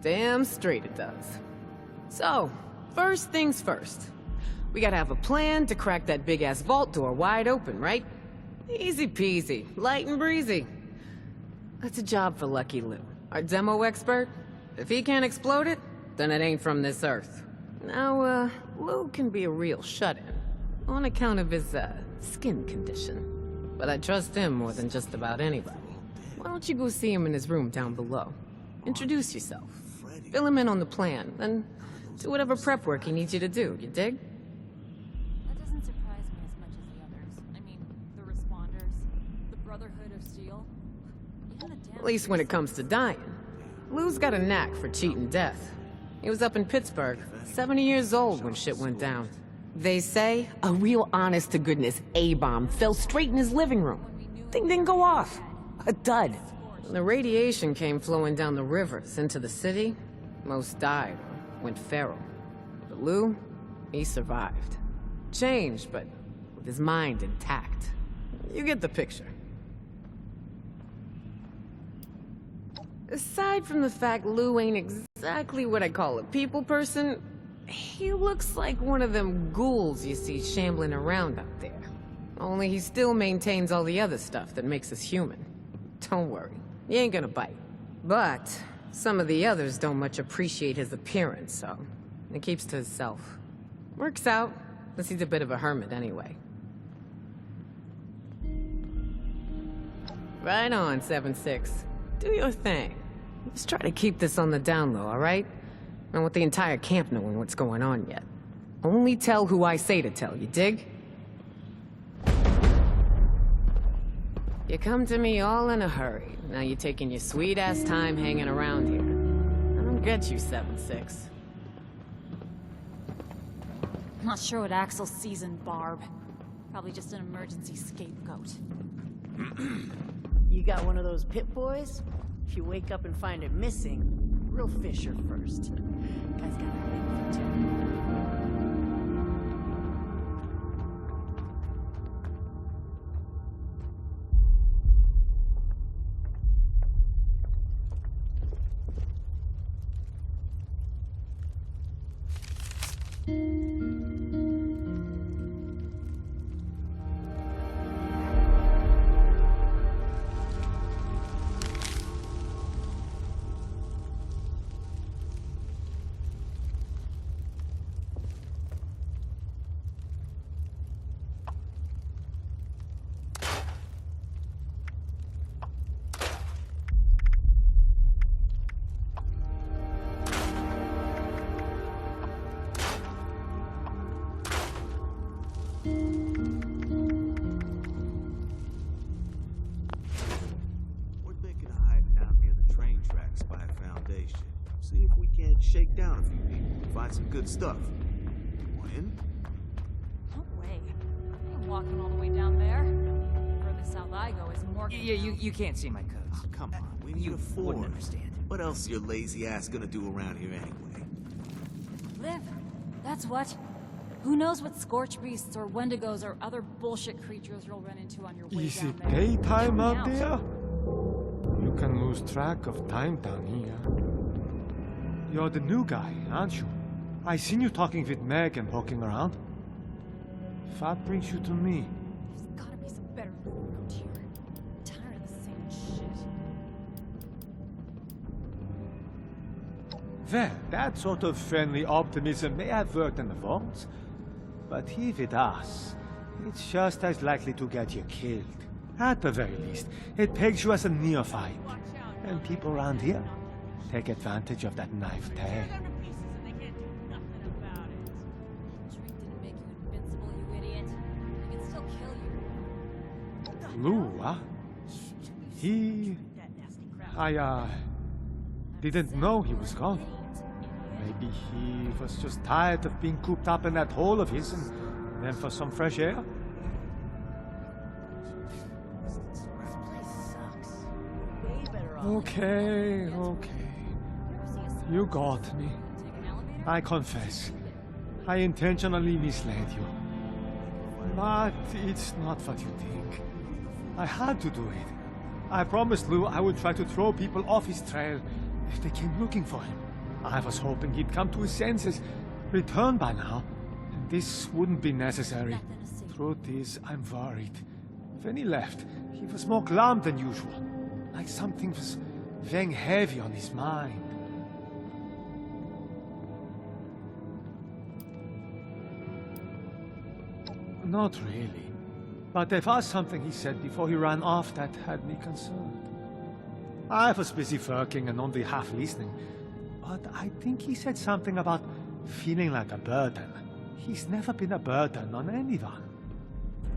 Damn straight it does. So, first things first. We gotta have a plan to crack that big-ass vault door wide open, right? Easy peasy, light and breezy. That's a job for Lucky Lou, our demo expert. If he can't explode it, then it ain't from this earth. Now, Lou can be a real shut-in, on account of his, skin condition. But I trust him more than just about anybody. Why don't you go see him in his room down below? Introduce yourself. Fill him in on the plan, then do whatever prep work he needs you to do, you dig? That doesn't surprise me as much as the others. I mean, the responders. least when it comes to dying. Lou's got a knack for cheating death. He was up in Pittsburgh, 70 years old when shit went down. They say a real honest-to-goodness A-bomb fell straight in his living room. Thing didn't go off. A dud. When the radiation came flowing down the rivers into the city, most died or went feral. But Lou, he survived. Changed, but with his mind intact. You get the picture. Aside from the fact Lou ain't exactly what I call a people person, he looks like one of them ghouls you see shambling around out there. Only he still maintains all the other stuff that makes us human. Don't worry, he ain't gonna bite. But some of the others don't much appreciate his appearance, so he keeps to himself. Works out, unless he's a bit of a hermit anyway. Right on, 7-6. Do your thing. Just try to keep this on the down low, all right? Not with the entire camp knowing what's going on yet. Only tell who I say to tell, you dig? You come to me all in a hurry. Now you're taking your sweet-ass time hanging around here. I don't get you, 7-6. I'm not sure what Axel sees in Barb. Probably just an emergency scapegoat. You got one of those pit boys? If you wake up and find it missing, real fish her first. Guy's got a thing for two. See if we can't shake down a few people and find some good stuff. When? No way. I'm walking all the way down there. Further south I go is more. Yeah, you can't see my codes. Oh, come on, we need a Ford. Wouldn't understand. What else is your lazy ass gonna do around here anyway? Live. That's what. Who knows what scorch beasts or wendigos or other bullshit creatures you'll run into on your way Is down it there. daytime Check me out there? You can lose track of time down here. You're the new guy, aren't you? I seen you talking with Meg and poking around. What brings you to me? There's gotta be some better loot around here. I'm tired of the same shit. Well, that sort of friendly optimism may have worked in the vaults, but here with us, it's just as likely to get you killed. At the very least, it pegs you as a neophyte. And people around here take advantage of that knife tag. Lou, huh? I didn't know he was gone. Maybe he was just tired of being cooped up in that hole of his and then for some fresh air? Okay. You got me. I confess. I intentionally misled you. But it's not what you think. I had to do it. I promised Lou I would try to throw people off his trail if they came looking for him. I was hoping he'd come to his senses, return by now, and this wouldn't be necessary. Truth is, I'm worried. When he left, he was more glum than usual, like something was weighing heavy on his mind. Not really. But there was something he said before he ran off that had me concerned. I was busy working and only half listening, but I think he said something about feeling like a burden. He's never been a burden on anyone.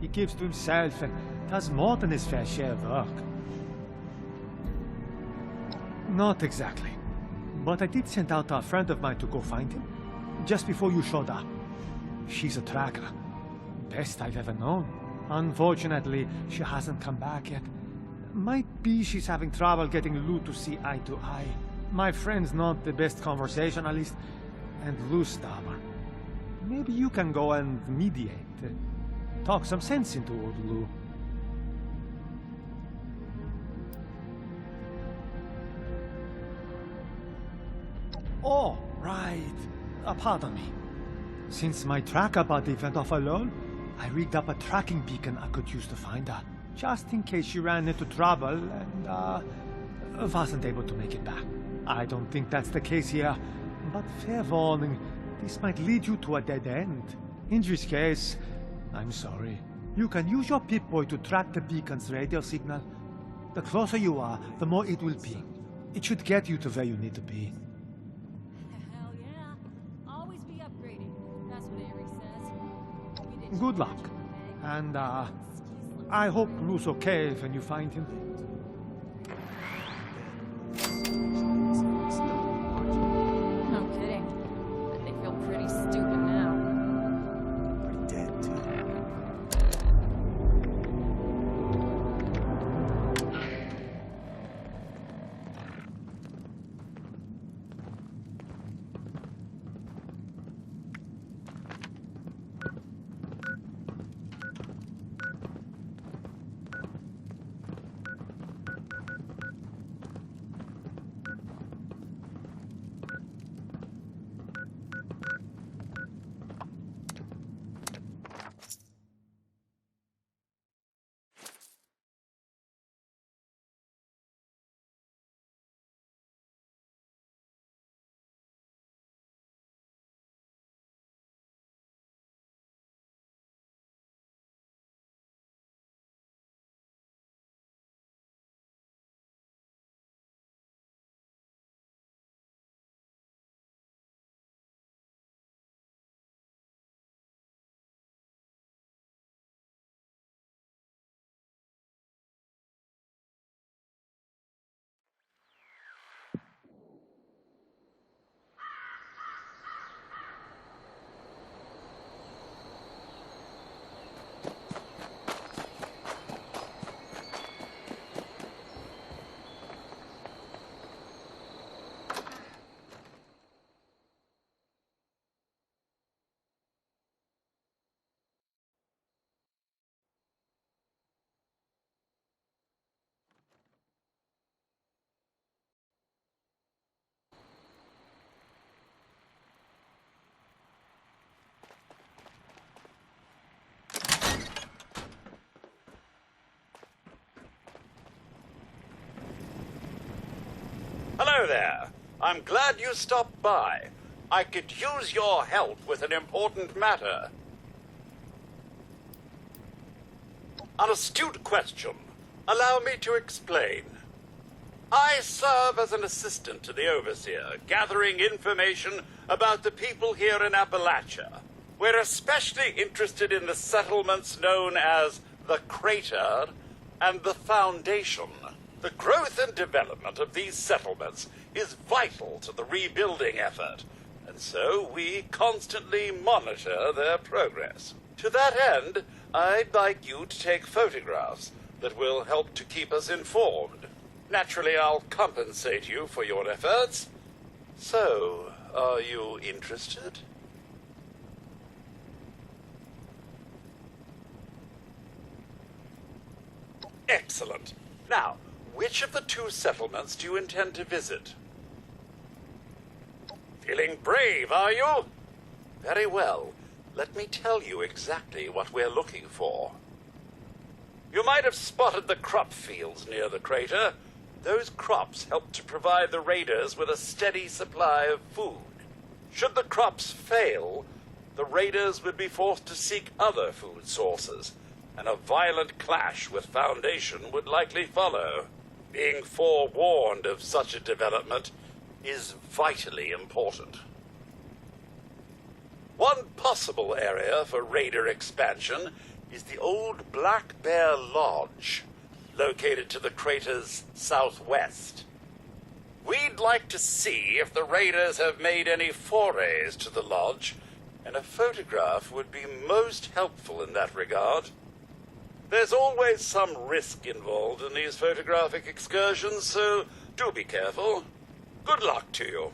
He gives to himself and does more than his fair share of work. Not exactly. But I did send out a friend of mine to go find him, just before you showed up. She's a tracker. Best I've ever known. Unfortunately, she hasn't come back yet. Might be she's having trouble getting Lou to see eye to eye. My friend's not the best conversationalist, and Lou's stubborn. Maybe you can go and mediate. Talk some sense into old Lou. Oh, right. Pardon me. Since my tracker buddy went off alone, I rigged up a tracking beacon I could use to find her, just in case she ran into trouble and wasn't able to make it back. I don't think that's the case here, but fair warning, this might lead you to a dead end. In this case, I'm sorry. You can use your Pip-Boy to track the beacon's radio signal. The closer you are, the more it will ping. It should get you to where you need to be. Hell yeah. Always be upgrading. That's what Eric says. Good luck. And, I hope Lou's okay when you find him. No kidding. But they feel pretty stupid now. We're dead, too. Hello there. I'm glad you stopped by. I could use your help with an important matter. An astute question. Allow me to explain. I serve as an assistant to the Overseer, gathering information about the people here in Appalachia. We're especially interested in the settlements known as the Crater and the Foundation. The growth and development of these settlements is vital to the rebuilding effort, and so we constantly monitor their progress. To that end, I'd like you to take photographs that will help to keep us informed. Naturally, I'll compensate you for your efforts. So, are you interested? Excellent. Now, which of the two settlements do you intend to visit? Feeling brave, are you? Very well. Let me tell you exactly what we're looking for. You might have spotted the crop fields near the crater. Those crops help to provide the raiders with a steady supply of food. Should the crops fail, the raiders would be forced to seek other food sources, and a violent clash with Foundation would likely follow. Being forewarned of such a development is vitally important. One possible area for raider expansion is the old Black Bear Lodge, located to the crater's southwest. We'd like to see if the raiders have made any forays to the lodge, and a photograph would be most helpful in that regard. There's always some risk involved in these photographic excursions, so do be careful. Good luck to you.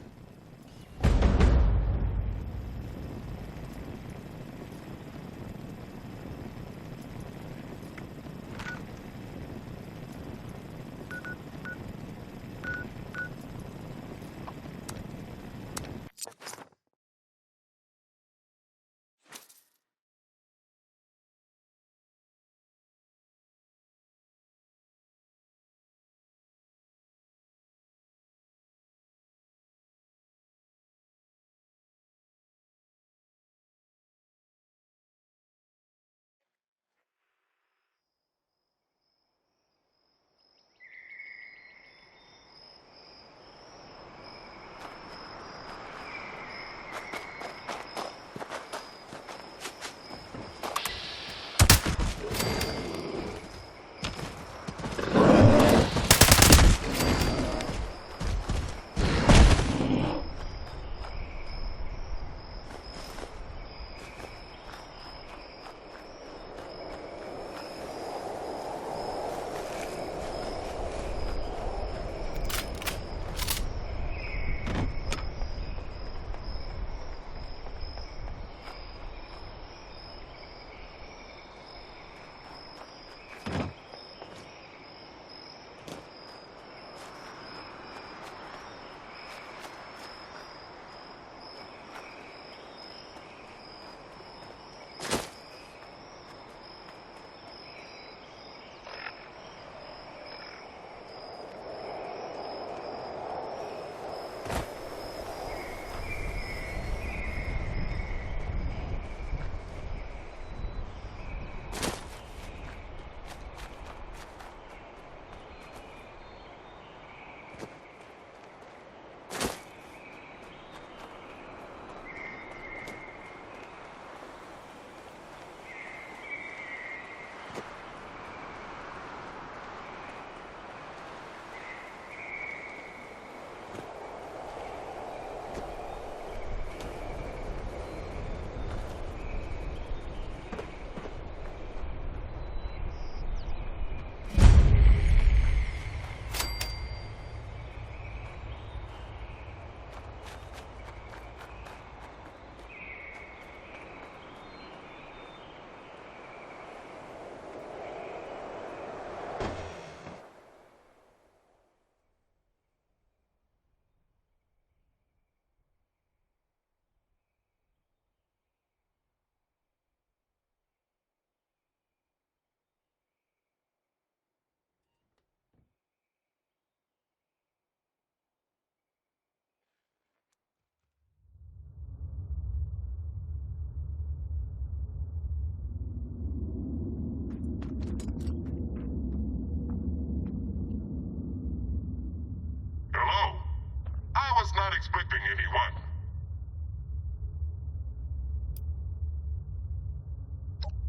Not expecting anyone.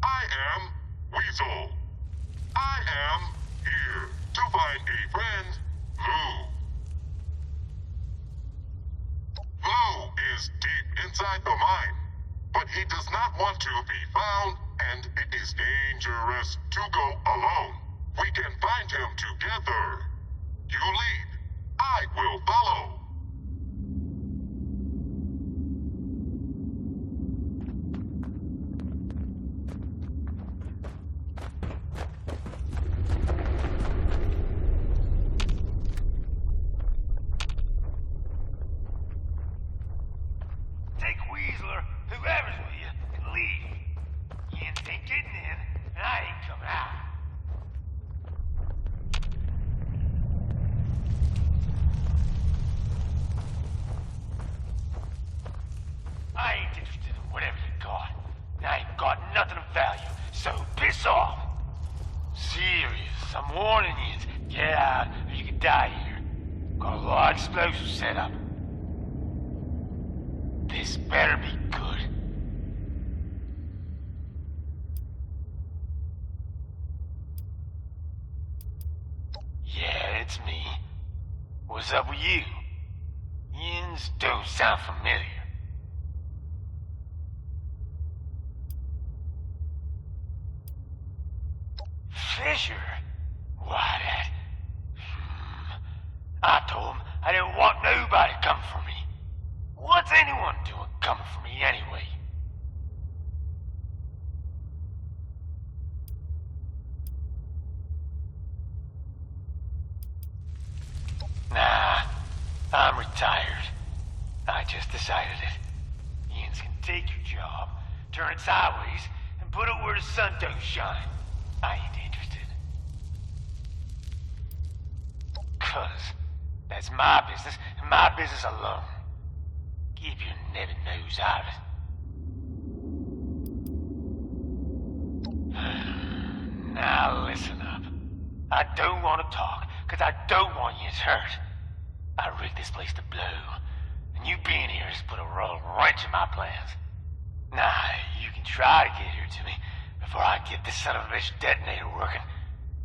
I am Weasel. I am here to find a friend, Lou. Lou is deep inside the mine, but he does not want to be found, and it is dangerous to go alone. We can find him together. You lead. I will follow. Set up. This better be good. Yeah, it's me. Was What's up with you? Yins don't sound familiar. Fisher? Why, that... I told him I didn't want nobody coming for me. What's anyone doing coming for me anyway? Nah, I'm retired. I just decided it. Yins can take your job, turn it sideways, and put it where the sun don't shine. I ain't interested. 'Cause that's my business, and my business alone. Keep your nebbing nose out of it. Now listen up. I don't want to talk, 'cause I don't want you hurt. I rigged this place to blow, and you being here has put a royal wrench in my plans. Now, you can try to get here to me before I get this son of a bitch detonator working,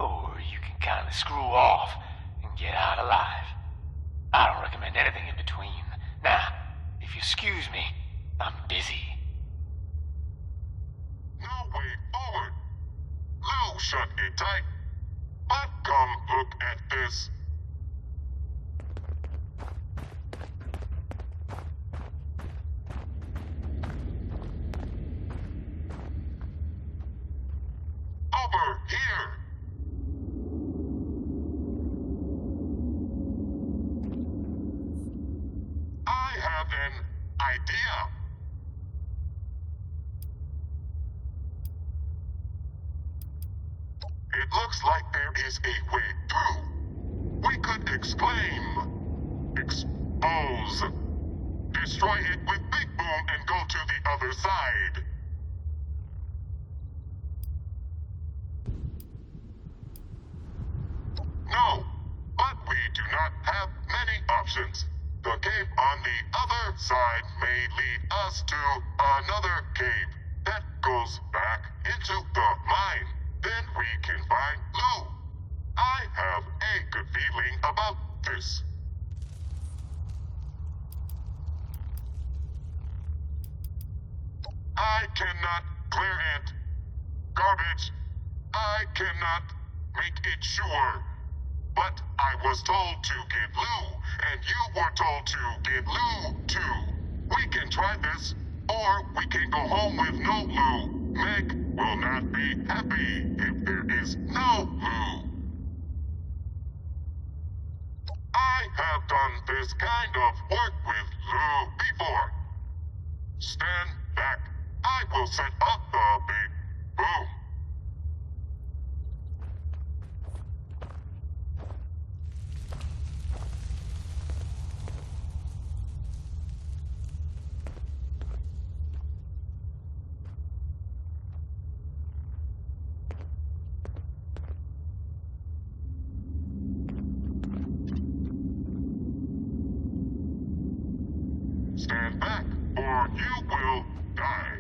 or you can kind of screw off and get out alive. I don't recommend anything in between. Now, if you excuse me, I'm busy. No way forward. Lou shut it tight. But come look at this. Over here. I have an idea. It looks like there is a way through. We could exclaim, expose, destroy it with Big Boom and go to the other side. No, but we do not have many options. The cave on the other side may lead us to another cave that goes back into the mine. Then we can find Lou. I have a good feeling about this. I cannot clear it. Garbage. I cannot make it sure. But I was told to get Lou, and you were told to get Lou too. We can try this, or we can go home with no Lou. Meg will not be happy if there is no Lou. I have done this kind of work with Lou before. Stand back. I will set up the Big Boom. Stand back, or you will die.